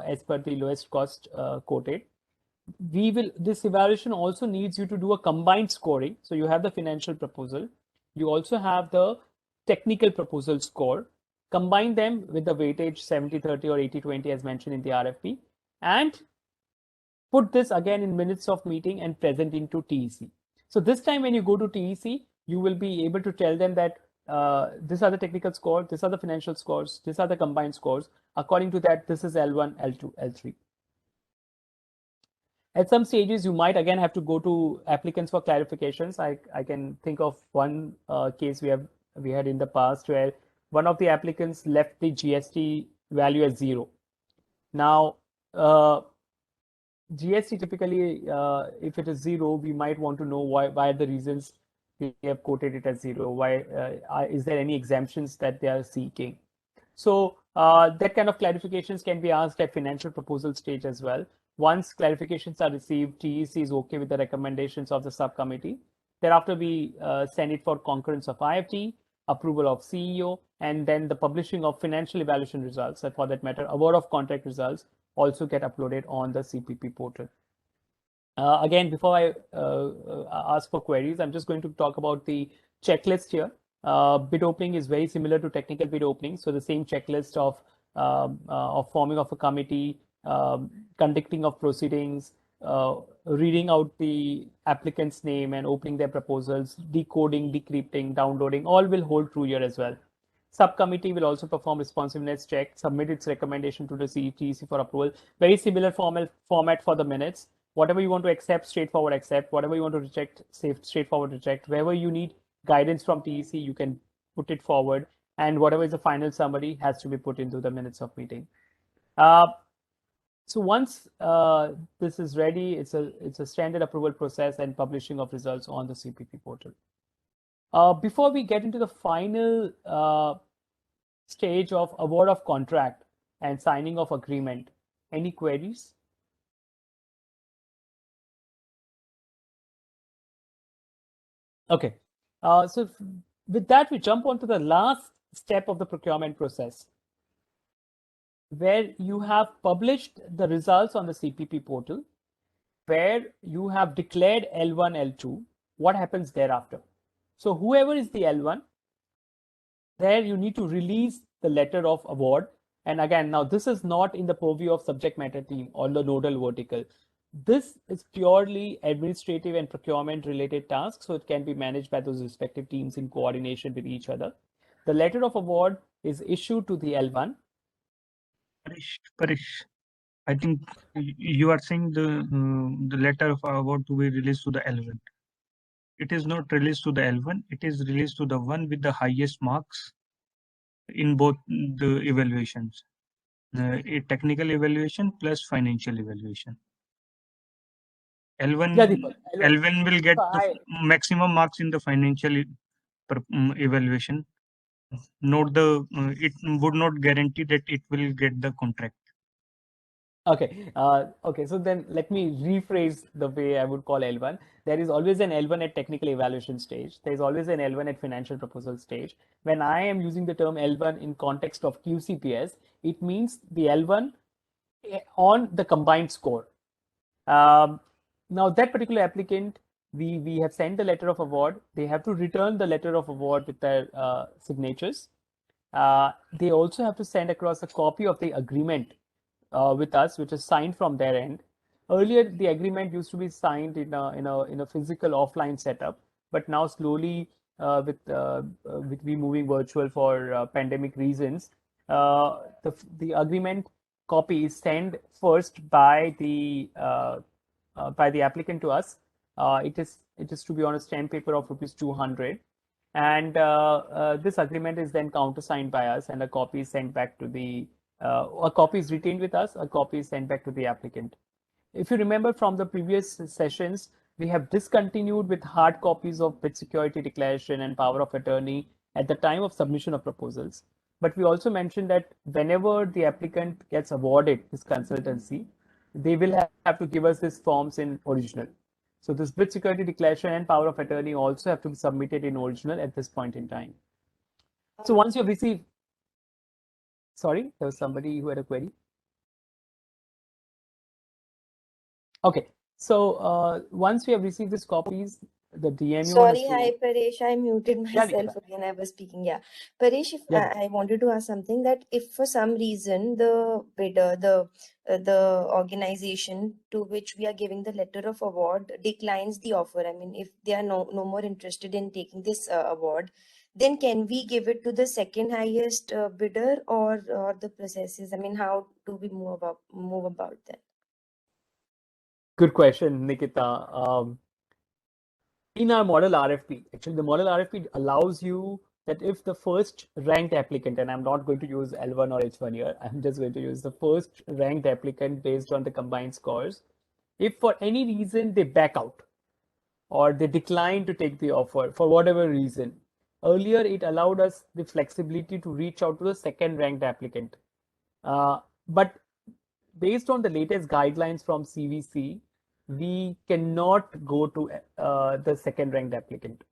as per the lowest cost quoted. This evaluation also needs you to do a combined scoring. So you have the financial proposal, you also have the technical proposal score, combine them with the weightage 70-30 or 80-20 as mentioned in the RFP, and put this again in minutes of meeting and present into TEC. So this time when you go to TEC, you will be able to tell them that these are the technical scores, these are the financial scores, these are the combined scores. According to that, this is L1, L2, L3. At some stages, you might again have to go to applicants for clarifications. I can think of one case we had in the past where one of the applicants left the GST value as 0. Now, GST typically, if it is 0, we might want to know why are the reasons they have quoted it as 0. Why is there any exemptions that they are seeking? So that kind of clarifications can be asked at financial proposal stage as well. Once clarifications are received, TEC is okay with the recommendations of the subcommittee. Thereafter, we send it for concurrence of IFT, approval of CEO, and then the publishing of financial evaluation results, and for that matter, award of contract results also get uploaded on the CPP portal. Again, before I ask for queries, I'm just going to talk about the checklist here. Bid opening is very similar to technical bid opening. So the same checklist of forming of a committee, conducting of proceedings, reading out the applicant's name and opening their proposals, decoding, decrypting, downloading, all will hold true here as well. Subcommittee will also perform responsiveness check, submit its recommendation to the TEC for approval. Very similar format for the minutes. Whatever you want to accept, straightforward accept. Whatever you want to reject, straightforward reject. Wherever you need guidance from TEC, you can put it forward. And whatever is the final summary has to be put into the minutes of meeting. So once this is ready, it's a standard approval process and publishing of results on the CPP portal. Before we get into the final stage of award of contract and signing of agreement, any queries? Okay, so with that, we jump on to the last step of the procurement process, where you have published the results on the CPP portal, where you have declared L1, L2. What happens thereafter? So whoever is the L1, there you need to release the letter of award. And again, now this is not in the purview of subject matter team or the nodal vertical. This is purely administrative and procurement related tasks, so it can be managed by those respective teams in coordination with each other. The letter of award is issued to the L1. Parish, I think you are saying the letter of award to be released to the L1. It is not released to the L1. It is released to the one with the highest marks in both the evaluations, a technical evaluation plus financial evaluation. L1, Yeah, Deepak, L1 will get the maximum marks in the financial evaluation. Not the it would not guarantee that it will get the contract. Okay. Okay. So then let me rephrase the way I would call L1. There is always an L1 at technical evaluation stage. There is always an L1 at financial proposal stage. When I am using the term L1 in context of QCPS, it means the L1 on the combined score. Now that particular applicant, we have sent the letter of award. They have to return the letter of award with their signatures. They also have to send across a copy of the agreement with us, which is signed from their end. Earlier, the agreement used to be signed in a physical offline setup, but now slowly with we moving virtual for pandemic reasons, the agreement copy is sent first by the applicant to us. It is to be on a stamp paper of ₹200, and this agreement is then countersigned by us, and a copy is sent back to a copy is retained with us, a copy is sent back to the applicant. If you remember from the previous sessions, we have discontinued with hard copies of bid security declaration and power of attorney at the time of submission of proposals. But we also mentioned that whenever the applicant gets awarded this consultancy, they will have to give us these forms in original. So this bid security declaration and power of attorney also have to be submitted in original at this point in time. So once you have received, sorry, there was somebody who had a query. Okay, so once we have received these copies, the DMO Sorry, has to... hi Paresh, I muted myself Nikita. again. I was speaking. Yeah, Paresh, if Yeah. I wanted to ask something, that if for some reason the bidder, the organization to which we are giving the letter of award declines the offer, I mean, if they are no more interested in taking this award, then can we give it to the second highest bidder, or the processes? I mean, how do we move about that? Good question, Nikita. In our model RFP, actually the model RFP allows you that if the first ranked applicant, and I'm not going to use L1 or H1 here, I'm just going to use the first ranked applicant based on the combined scores. If for any reason they back out or they decline to take the offer for whatever reason, earlier it allowed us the flexibility to reach out to the second ranked applicant. But based on the latest guidelines from CVC, we cannot go to the second ranked applicant.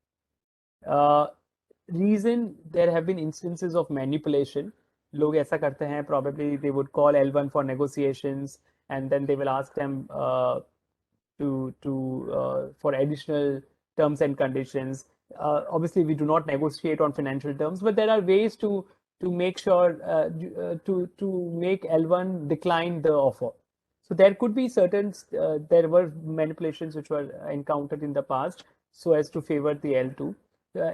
Reason, there have been instances of manipulation. लोग ऐसा करते हैं, probably they would call L1 for negotiations, and then they will ask them for additional terms and conditions. Obviously, we do not negotiate on financial terms, but there are ways to make sure to make L1 decline the offer. So there could be certain there were manipulations which were encountered in the past so as to favor the L2.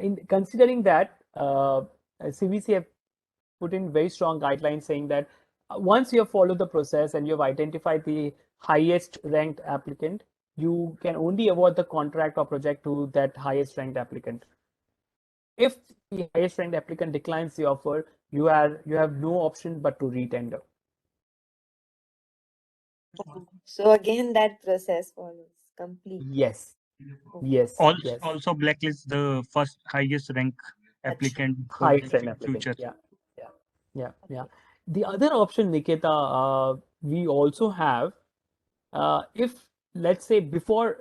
In considering that, CVC have put in very strong guidelines saying that once you have followed the process and you have identified the highest ranked applicant, you can only award the contract or project to that highest ranked applicant. If the highest ranked applicant declines the offer, you have no option but to retender. So again, that process follows complete. Yes. Okay. Yes. Yes. Also blacklist the first highest rank applicant for Highest the ranked future. applicant. Yeah. The other option, Nikita, we also have, if let's say before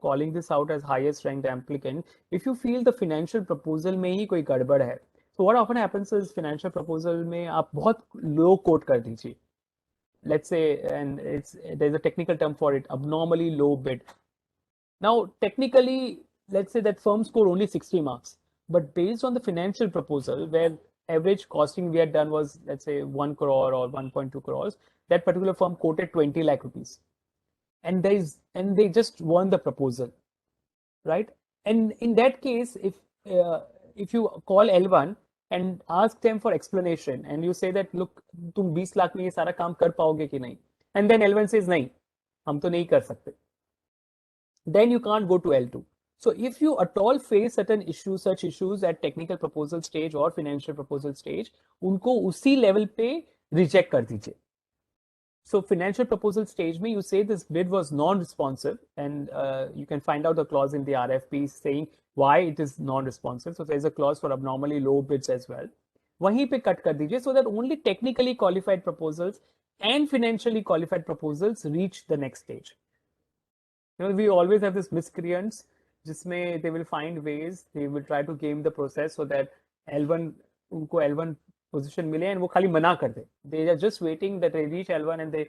calling this out as highest ranked applicant, if you feel the financial proposal में ही कोई गड़बड़ है, so what often happens is financial proposal में आप बहुत low quote कर दीजिए. Let's say, and there's a technical term for it, abnormally low bid. Now, technically, let's say that firm score only 60 marks, but based on the financial proposal, where average costing we had done was, let's say, 1 crore or 1.2 crores, that particular firm quoted 20 lakh rupees. And they just won the proposal, right? And in that case, if you call L1 and ask them for explanation, and you say that, look, तुम 20 लाख में ये सारा काम कर पाओगे कि नहीं? And then L1 says, नहीं, हम तो नहीं कर सकते. Then you can't go to L2. So if you at all face such issues at technical proposal stage or financial proposal stage, उनको उसी level पे reject कर दीजिए. So financial proposal stage में you say this bid was non-responsive, and you can find out the clause in the RFP saying why it is non-responsive. So there's a clause for abnormally low bids as well. वहीं पे cut कर दीजिए so that only technically qualified proposals and financially qualified proposals reach the next stage. We always have this miscreants जिसमें they will find ways, they will try to game the process so that L1 उनको L1 position मिले and वो खाली मना कर दे. They are just waiting that they reach L1 and they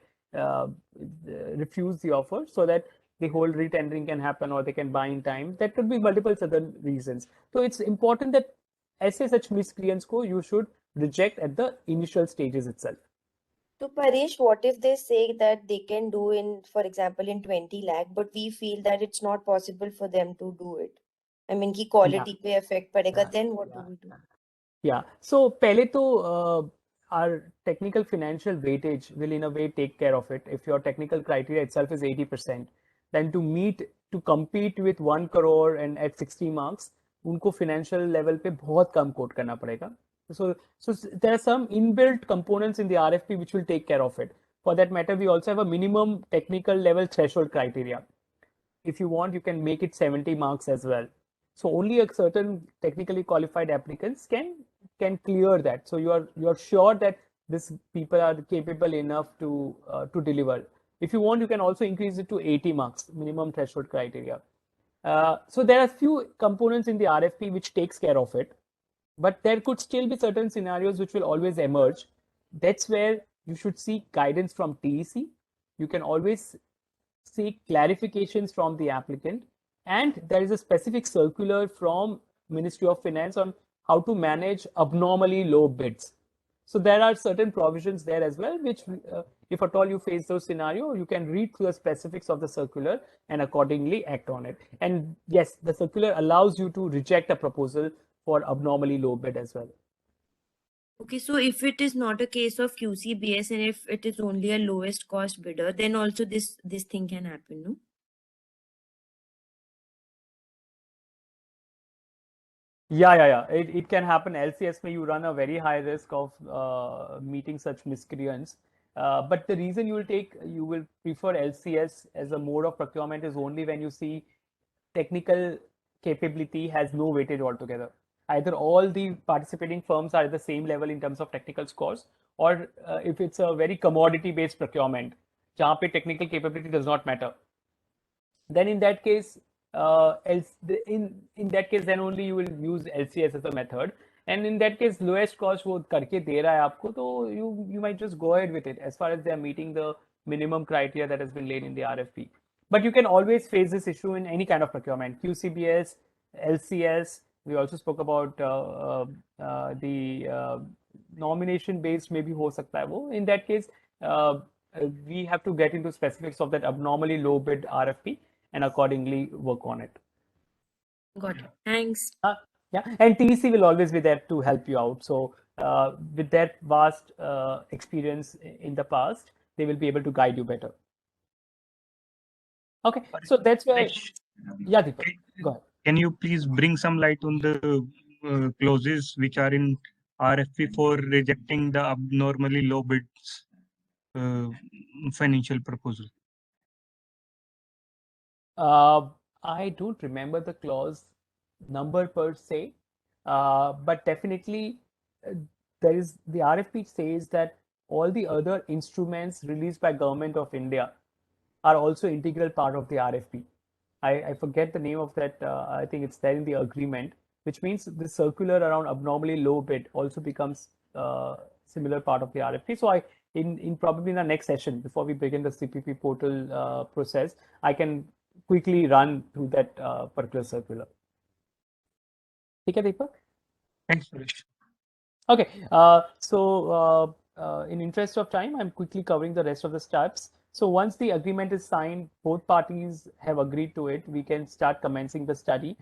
refuse the offer so that the whole retendering can happen or they can buy in time. That could be multiple other reasons. So it's important that ऐसे such miscreants को you should reject at the initial stages itself. So Paresh, what if they say that they can do in, for example, in 20 lakh, but we feel that it's not possible for them to do it? I mean, ki quality पे effect पड़ेगा, then what do we do? Yeah. So पहले तो our technical financial weightage will in a way take care of it. If your technical criteria itself is 80%, then to compete with 1 crore and at 60 marks, उनको financial level पे बहुत कम quote करना पड़ेगा. So there are some inbuilt components in the RFP which will take care of it. For that matter, we also have a minimum technical level threshold criteria. If you want, you can make it 70 marks as well. So only a certain technically qualified applicants can clear that. So you're sure that these people are capable enough to deliver. If you want, you can also increase it to 80 marks, minimum threshold criteria. So there are few components in the RFP which takes care of it, but there could still be certain scenarios which will always emerge. That's where you should seek guidance from TEC. You can always seek clarifications from the applicant, and there is a specific circular from Ministry of Finance on how to manage abnormally low bids. So there are certain provisions there as well, which if at all you face those scenario, you can read through the specifics of the circular and accordingly act on it. And yes, the circular allows you to reject a proposal for abnormally low bid as well. Okay, so if it is not a case of QCBS and if it is only a lowest cost bidder, then also this thing can happen, no? Yeah. It can happen. LCS may you run a very high risk of meeting such miscreants. But the reason you will prefer LCS as a mode of procurement is only when you see technical capability has no weightage altogether. Either all the participating firms are at the same level in terms of technical scores, or if it's a very commodity-based procurement, जहाँ पे technical capability does not matter. Then in that case, in that case, then only you will use LCS as a method. And in that case, lowest cost वो करके दे रहा है आपको, तो you might just go ahead with it as far as they are meeting the minimum criteria that has been laid in the RFP. But you can always face this issue in any kind of procurement, QCBS, LCS. We also spoke about the nomination based maybe हो सकता है वो. In that case, we have to get into specifics of that abnormally low bid RFP and accordingly work on it. Got it. Thanks. Yeah, and TEC will always be there to help you out. So with that vast experience in the past, they will be able to guide you better. Okay, so that's why. Yeah, Deepak, go ahead. Can you please bring some light on the clauses which are in RFP for rejecting the abnormally low bids financial proposal? I don't remember the clause number per se, but definitely there is the RFP says that all the other instruments released by Government of India are also integral part of the RFP. I forget the name of that. I think it's there in the agreement, which means the circular around abnormally low bid also becomes similar part of the RFP. So in probably in the next session before we begin the CPP portal process, I can quickly run through that particular circular. ठीक है दीपक? Thanks, Suresh. Okay, in interest of time, I'm quickly covering the rest of the steps. So once the agreement is signed, both parties have agreed to it, we can start commencing the study.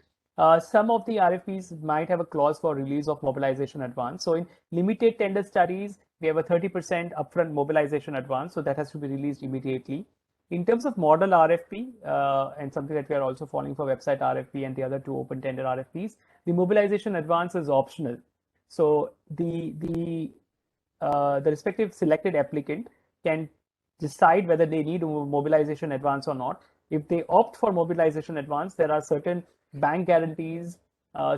Some of the RFPs might have a clause for release of mobilization advance. So in limited tender studies, we have a 30% upfront mobilization advance, so that has to be released immediately. In terms of model RFP, and something that we are also following for website RFP and the other two open tender RFPs, the mobilization advance is optional. So the respective selected applicant can decide whether they need a mobilization advance or not. If they opt for mobilization advance, there are certain bank guarantees,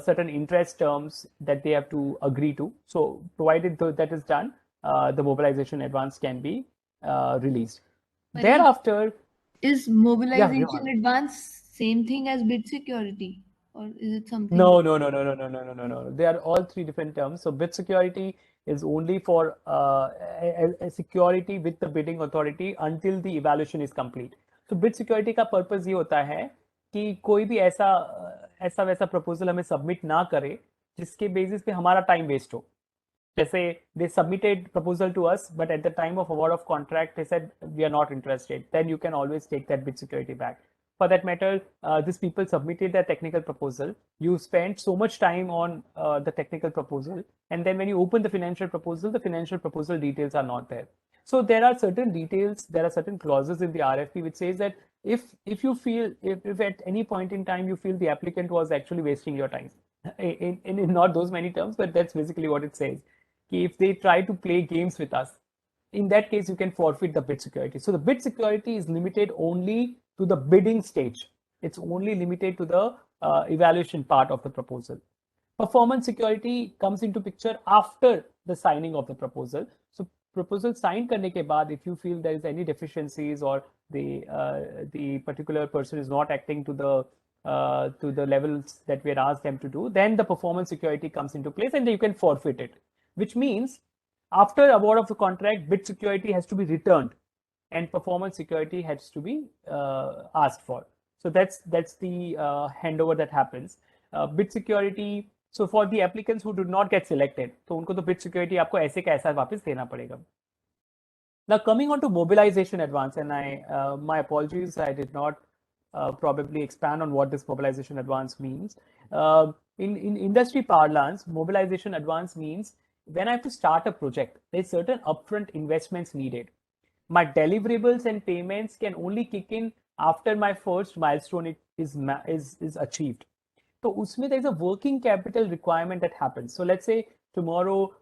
certain interest terms that they have to agree to. So provided that is done, the mobilization advance can be released. Paresh, Thereafter, is mobilization Johan. advance same thing as bid security, or is it something? No. They are all three different terms. So bid security is only for a security with the bidding authority until the evaluation is complete. So bid security का purpose ये होता है कि कोई भी ऐसा वैसा proposal हमें submit ना करे जिसके basis पे हमारा time waste हो. they submitted proposal to us, but at the time of award of contract, they said we are not interested. Then you can always take that bid security back. For that matter, these people submitted their technical proposal. You spent so much time on the technical proposal, and then when you open the financial proposal details are not there. So there are certain details, there are certain clauses in the RFP which says that if you feel if at any point in time you feel the applicant was actually wasting your time, in not those many terms, but that's basically what it says. If they try to play games with us, in that case you can forfeit the bid security. So the bid security is limited only to the bidding stage. It's only limited to the evaluation part of the proposal. Performance security comes into picture after the signing of the proposal. So proposal signed करने के बाद, if you feel there is any deficiencies or the particular person is not acting to the levels that we had asked them to do, then the performance security comes into place and you can forfeit it. Which means after award of the contract, bid security has to be returned and performance security has to be asked for. So that's the handover that happens. Bid security. So for the applicants who did not get selected, तो उनको तो bid security आपको ऐसे का ऐसा वापस देना पड़ेगा. Now coming on to mobilization advance, and my apologies, I did not probably expand on what this mobilization advance means. In industry parlance, mobilization advance means when I have to start a project, there's certain upfront investments needed. My deliverables and payments can only kick in after my first milestone is achieved. So usme there is a working capital requirement that happens. So let's say tomorrow,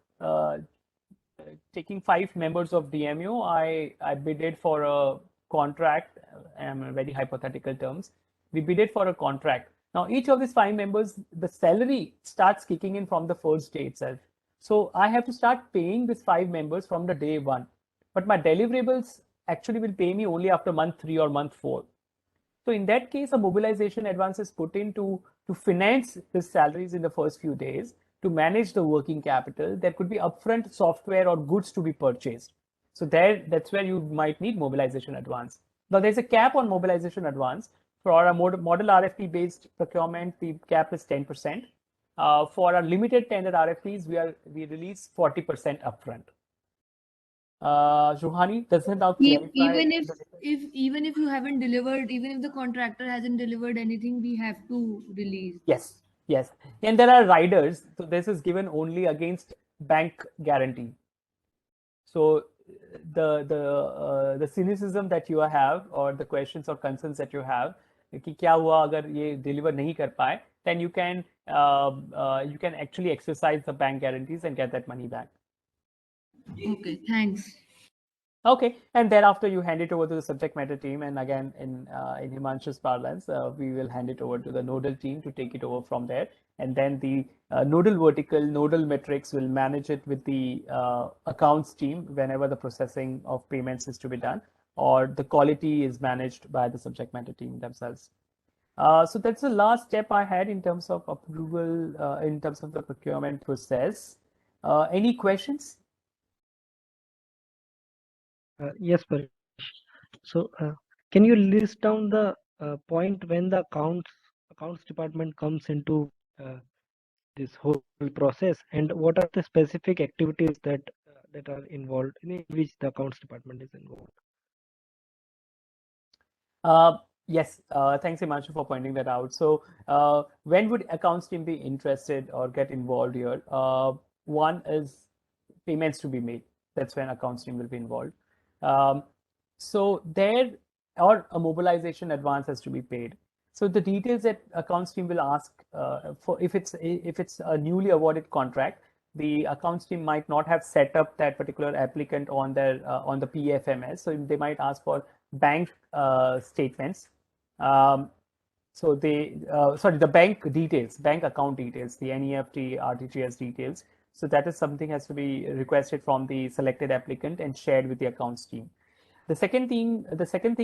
taking 5 members of DMO, I bidded for a contract. I'm very hypothetical terms. We bidded for a contract. Now each of these 5 members, the salary starts kicking in from the first day itself. So I have to start paying these 5 members from the day 1. But my deliverables actually will pay me only after month 3 or month 4. So in that case, a mobilization advance is put in to finance the salaries in the first few days, to manage the working capital. There could be upfront software or goods to be purchased. So that's where you might need mobilization advance. Now there's a cap on mobilization advance. For a model RFP based procurement, the cap is 10%. For our limited tender RFPs, we release 40% upfront. Ruhani, does that now clarify? Even if you haven't delivered, even if the contractor hasn't delivered anything, we have to release. Yes, and there are riders. So this is given only against bank guarantee. So the cynicism that you have, or the questions or concerns that you have, कि क्या हुआ अगर ये deliver नहीं कर पाए, then you can actually exercise the bank guarantees and get that money back. Okay, thanks. Okay, and thereafter you hand it over to the subject matter team, and again in Himanshu's parlance, we will hand it over to the nodal team to take it over from there, and then the nodal metrics will manage it with the accounts team whenever the processing of payments is to be done, or the quality is managed by the subject matter team themselves. So that's the last step I had in terms of approval, in terms of the procurement process. Any questions? Yes, Parish. So can you list down the point when the accounts department comes into this whole process, and what are the specific activities that are involved, in which the accounts department is involved? Yes, thanks, Himanshu, for pointing that out. So when would accounts team be interested or get involved here? One is payments to be made. That's when accounts team will be involved. So there, or a mobilization advance has to be paid. So the details that accounts team will ask for, if it's a newly awarded contract, the accounts team might not have set up that particular applicant on their on the PFMS. So they might ask for bank statements. So the bank details, bank account details, the NEFT, RTGS details. So that is something has to be requested from the selected applicant and shared with the accounts team. The second thing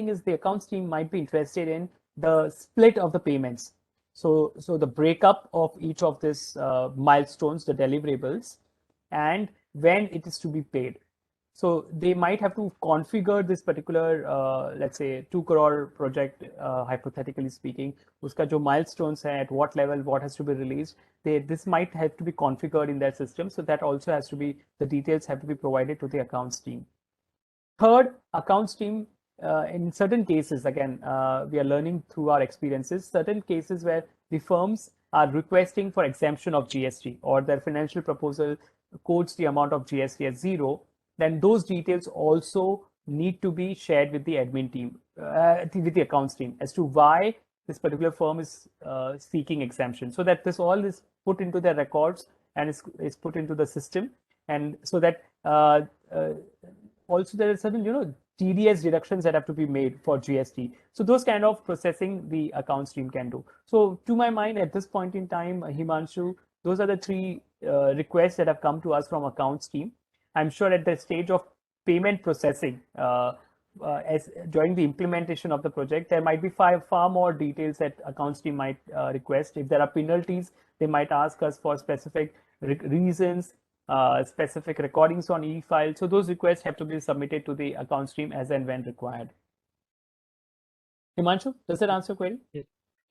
is the accounts team might be interested in the split of the payments. So the breakup of each of these milestones, the deliverables, and when it is to be paid. So they might have to configure this particular, let's say, 2 crore project, hypothetically speaking. Uska jo milestones hai, at what level, what has to be released. This might have to be configured in their system. So that also has to be, the details have to be provided to the accounts team. Third, accounts team, in certain cases, again, we are learning through our experiences, certain cases where the firms are requesting for exemption of GST or their financial proposal quotes the amount of GST as 0, then those details also need to be shared with the admin team, with the accounts team, as to why this particular firm is seeking exemption, so that this all is put into their records and is put into the system, and so that also there are certain TDS deductions that have to be made for GST. So those kind of processing the accounts team can do. So to my mind, at this point in time, Himanshu, those are the 3 requests that have come to us from accounts team. I'm sure at the stage of payment processing, as during the implementation of the project, there might be far more details that accounts team might request. If there are penalties, they might ask us for specific reasons, specific recordings on e-file. So those requests have to be submitted to the accounts team as and when required. Himanshu, does that answer your query?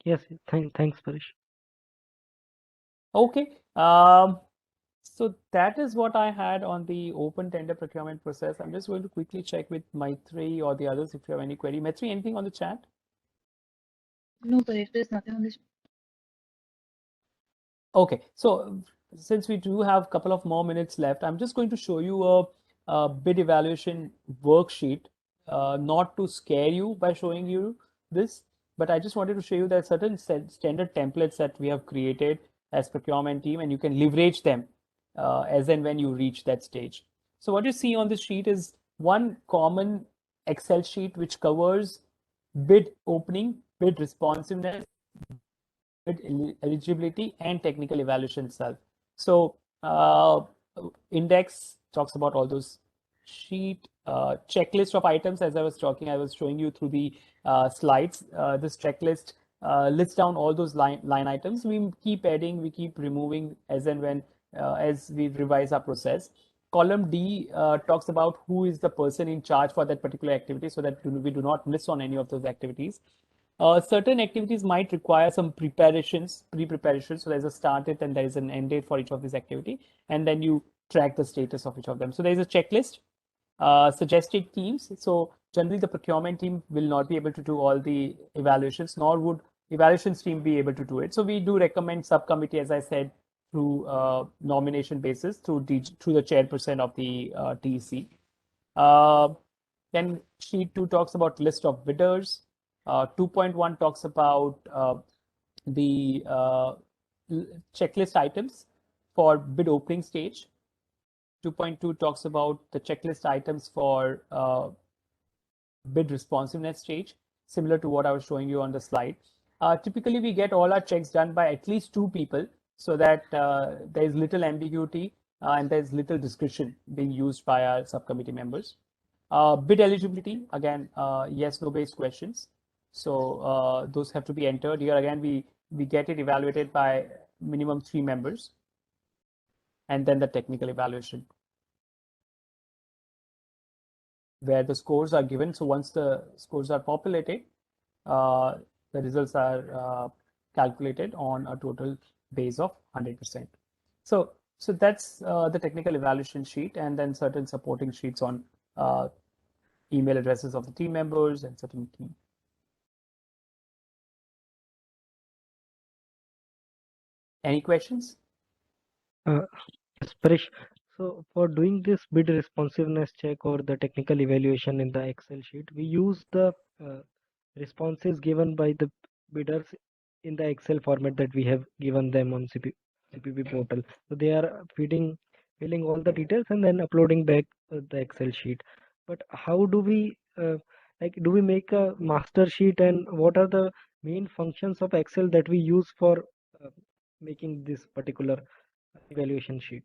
Yes, thanks, Parish. Okay. So that is what I had on the open tender procurement process. I'm just going to quickly check with Maitri or the others if you have any query. Maitri, anything on the chat? No, Paresh, there's nothing on this. Okay, so since we do have a couple of more minutes left, I'm just going to show you a bid evaluation worksheet, not to scare you by showing you this, but I just wanted to show you that certain standard templates that we have created as procurement team, and you can leverage them as and when you reach that stage. So what you see on this sheet is one common Excel sheet which covers bid opening, bid responsiveness, eligibility, and technical evaluation itself. So index talks about all those sheet, checklist of items. As I was talking, I was showing you through the slides. This checklist lists down all those line items. We keep adding, we keep removing as and when as we revise our process. Column D talks about who is the person in charge for that particular activity, so that we do not miss on any of those activities. Certain activities might require some pre-preparation. So there's a start date and there is an end date for each of these activity, and then you track the status of each of them. So there is a checklist, suggested teams. So generally the procurement team will not be able to do all the evaluations, nor would evaluations team be able to do it. So we do recommend subcommittee, as I said, through nomination basis through the chairperson of the TEC. Then sheet 2 talks about list of bidders. 2.1 talks about the checklist items for bid opening stage. 2.2 talks about the checklist items for bid responsiveness stage, similar to what I was showing you on the slide. Typically, we get all our checks done by at least 2 people, so that there is little ambiguity and there's little discretion being used by our subcommittee members. Bid eligibility, again, yes, no based questions. So those have to be entered. Here again, we get it evaluated by minimum 3 members. And then the technical evaluation, where the scores are given. So once the scores are populated, the results are calculated on a total base of 100%. So that's the technical evaluation sheet, and then certain supporting sheets on email addresses of the team members and certain team. Any questions? Yes, Parish. So for doing this bid responsiveness check or the technical evaluation in the Excel sheet, we use the responses given by the bidders in the Excel format that we have given them on CPP portal. So they are filling all the details and then uploading back the Excel sheet. But how do we do we make a master sheet, and what are the main functions of Excel that we use for making this particular evaluation sheet?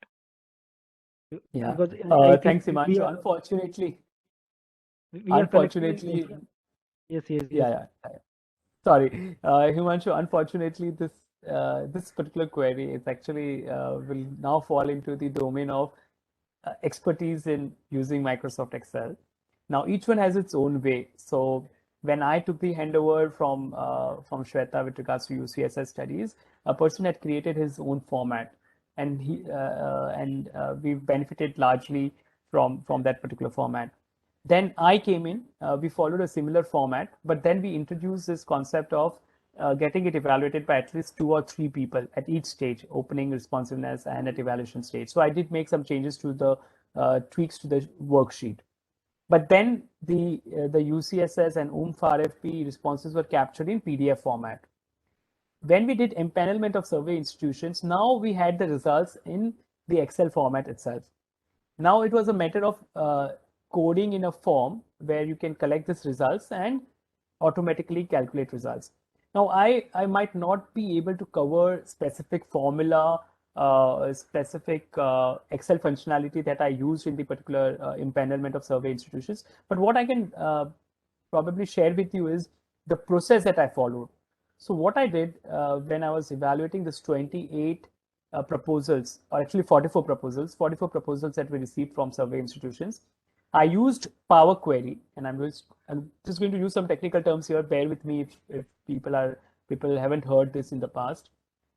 Yeah. Because I think Thanks, Himanshu. Unfortunately, we are collecting. Yes. yeah. Sorry, Himanshu. Unfortunately, this particular query is actually will now fall into the domain of expertise in using Microsoft Excel. Now each one has its own way. So when I took the handover from Shweta with regards to UCSS studies, a person had created his own format, and we benefited largely from that particular format. Then I came in, we followed a similar format, but then we introduced this concept of getting it evaluated by at least 2 or 3 people at each stage, opening, responsiveness, and at evaluation stage. So I did make some changes to the tweaks to the worksheet. But then the UCSS and OOMF RFP responses were captured in PDF format. When we did empanelment of survey institutions, now we had the results in the Excel format itself. Now it was a matter of coding in a form where you can collect these results and automatically calculate results. Now I might not be able to cover specific formula, specific Excel functionality that I used in the particular empanelment of survey institutions. But what I can probably share with you is the process that I followed. So what I did when I was evaluating this 28 proposals, or actually 44 proposals that we received from survey institutions, I used Power Query, and I'm just going to use some technical terms here. Bear with me if people haven't heard this in the past.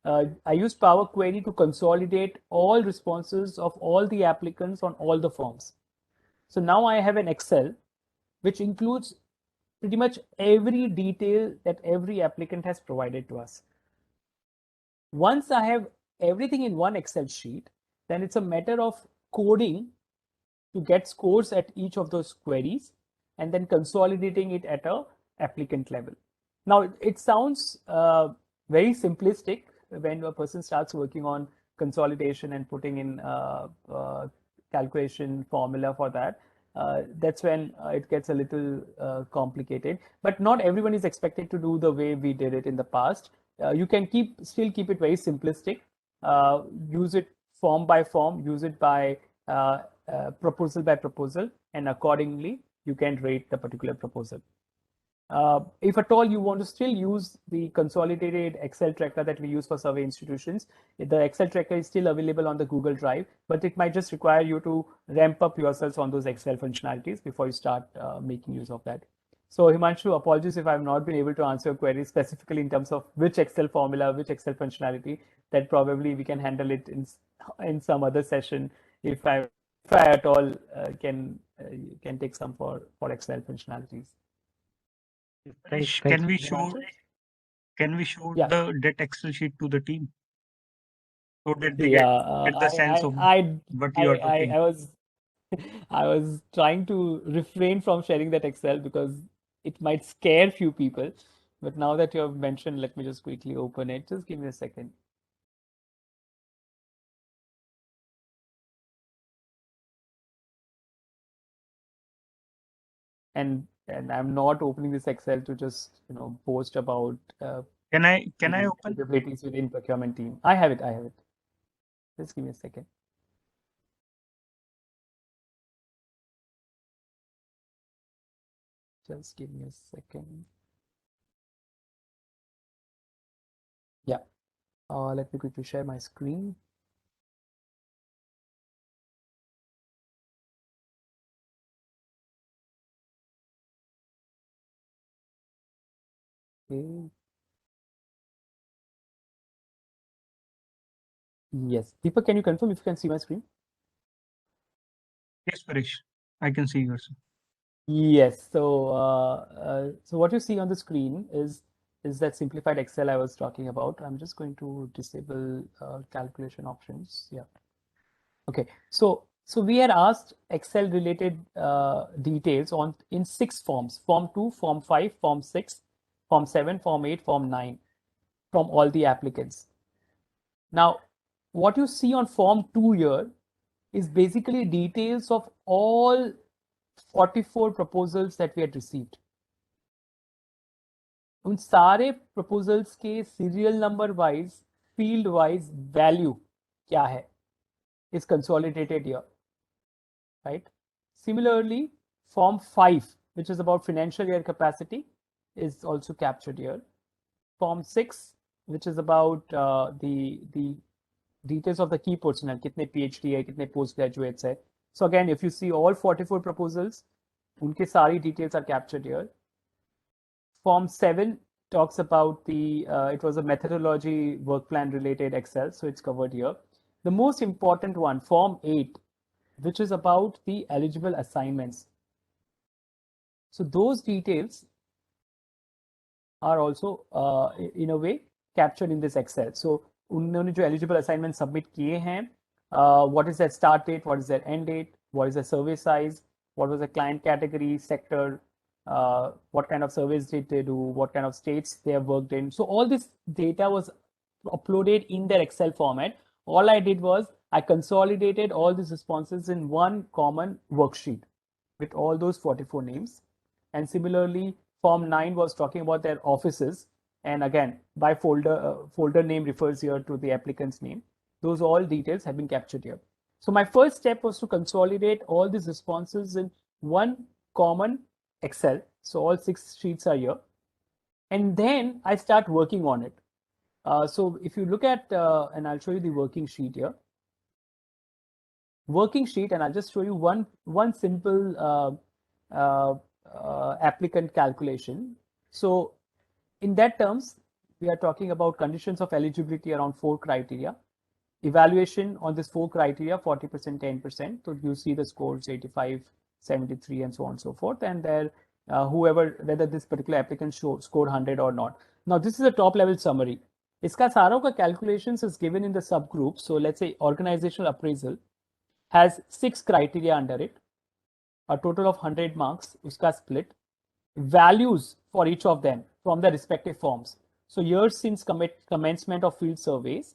I used Power Query to consolidate all responses of all the applicants on all the forms. So now I have an Excel which includes pretty much every detail that every applicant has provided to us. Once I have everything in one Excel sheet, then it's a matter of coding to get scores at each of those queries and then consolidating it at a applicant level. Now, it sounds very simplistic when a person starts working on consolidation and putting in calculation formula for that. That's when it gets a little complicated, but not everyone is expected to do the way we did it in the past. You can still keep it very simplistic, use it form by form, use it by proposal by proposal, and accordingly you can rate the particular proposal. If at all you want to still use the consolidated Excel tracker that we use for survey institutions, the Excel tracker is still available on the Google Drive, but it might just require you to ramp up yourselves on those Excel functionalities before you start making use of that. So Himanshu, apologies if I've not been able to answer your query specifically in terms of which Excel formula, which Excel functionality. That probably we can handle it in some other session if I at all can take some for Excel functionalities. Thanks. Can we for the show Yeah. that Excel sheet to the team so that they Yeah, get the sense of what you are talking? I was trying to refrain from sharing that Excel because it might scare few people. But now that you have mentioned, let me just quickly open it. Just give me a second. And I'm not opening this Excel to just post about Can I open? capabilities within procurement team. I have it. Just give me a second. Just give me a second. Yeah. Let me quickly share my screen. Okay. Yes. Deepak, can you confirm if you can see my screen? Yes, Paresh, I can see yours. Yes. So what you see on the screen is that simplified Excel I was talking about. I'm just going to disable calculation options. Yeah. Okay. So we had asked Excel related details in 6 forms: Form 2, Form 5, Form 6, Form 7, Form 8, Form 9 from all the applicants. Now, what you see on Form 2 here is basically details of all 44 proposals that we had received. उन सारे proposals के serial number wise, field wise value क्या है is consolidated here, right? Similarly, Form 5, which is about financial year capacity, is also captured here. Form 6, which is about the details of the key personnel, कितने PhD है, कितने postgraduates है, So again, if you see all 44 proposals, unke sari details are captured here. Form 7 talks about the, it was a methodology work plan related Excel, so it's covered here. The most important one, Form 8, which is about the eligible assignments. So those details are also in a way captured in this Excel. So उन्होंने जो eligible assignment submit किए हैं, what is their start date, what is their end date, what is the survey size, what was the client category, sector, what kind of surveys did they do, what kind of states they have worked in. So all this data was uploaded in their Excel format. All I did was I consolidated all these responses in one common worksheet with all those 44 names. And similarly, Form 9 was talking about their offices. And again, by folder, folder name refers here to the applicant's name. Those all details have been captured here. So my first step was to consolidate all these responses in one common Excel. So all 6 sheets are here. And then I start working on it. So if you look at, and I'll show you the working sheet here. Working sheet, and I'll just show you one simple applicant calculation. So in that terms, we are talking about conditions of eligibility around 4 criteria. Evaluation on this 4 criteria, 40%, 10%. So you see the scores 85, 73, and so on and so forth. And there, whether this particular applicant scored 100 or not. Now, this is a top level summary. Iska saro ka calculations is given in the subgroup. So let's say organizational appraisal has 6 criteria under it, a total of 100 marks, uska split, values for each of them from the respective forms. So years since commencement of field surveys,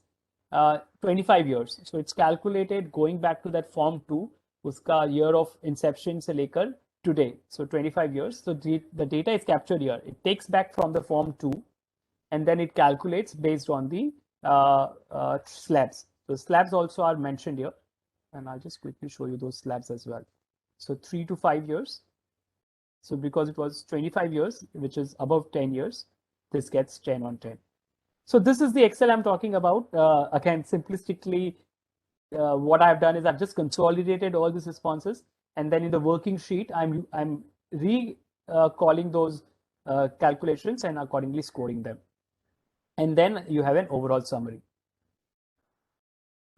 25 years. So it's calculated going back to that form 2, uska year of inception se lekar today. So 25 years. So the data is captured here. It takes back from the form 2 and then it calculates based on the slabs. So slabs also are mentioned here. And I'll just quickly show you those slabs as well. So 3 to 5 years. So because it was 25 years, which is above 10 years, this gets 10 on 10. So this is the Excel I'm talking about. Again, simplistically, what I've done is I've just consolidated all these responses. And then in the working sheet, I'm recalling those calculations and accordingly scoring them. And then you have an overall summary.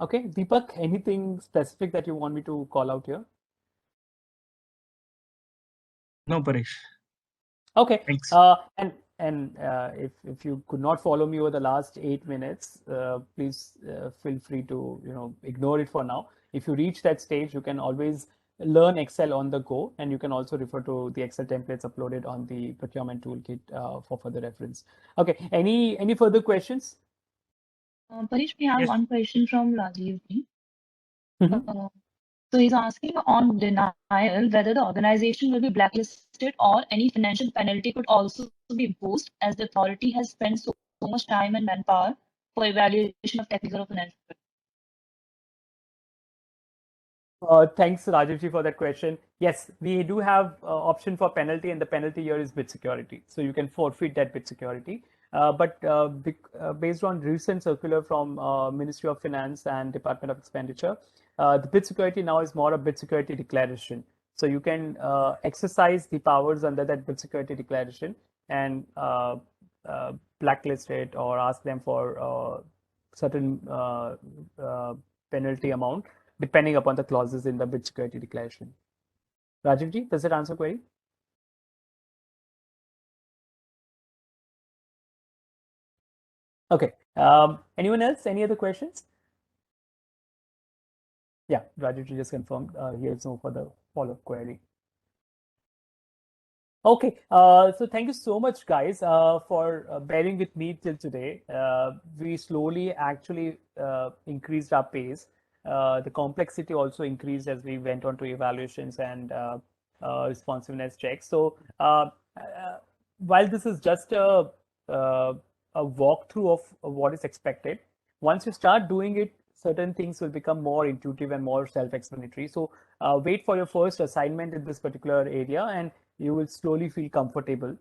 Okay, Deepak, anything specific that you want me to call out here? No, Paresh. Okay. Thanks. If you could not follow me over the last 8 minutes, please feel free to ignore it for now. If you reach that stage, you can always learn Excel on the go, and you can also refer to the Excel templates uploaded on the procurement toolkit for further reference. Okay. Any further questions? Parish, we have Yes. one question from Rajiv. Mhm. So he's asking on denial whether the organization will be blacklisted or any financial penalty could also be imposed as the authority has spent so much time and manpower for evaluation of technical or financial. Thanks, Rajivji, for that question. Yes, we do have option for penalty, and the penalty here is bid security. So you can forfeit that bid security. But based on recent circular from Ministry of Finance and Department of Expenditure, the bid security now is more a bid security declaration. So you can exercise the powers under that bid security declaration and blacklist it or ask them for certain penalty amount, depending upon the clauses in the bid security declaration. Rajivji, does it answer query? Okay. Anyone else? Any other questions? Yeah, Rajivji just confirmed he has no further follow-up query. Okay, so thank you so much, guys, for bearing with me till today. We slowly actually increased our pace. The complexity also increased as we went on to evaluations and responsiveness checks. So while this is just a walkthrough of what is expected, once you start doing it, certain things will become more intuitive and more self-explanatory. So wait for your first assignment in this particular area, and you will slowly feel comfortable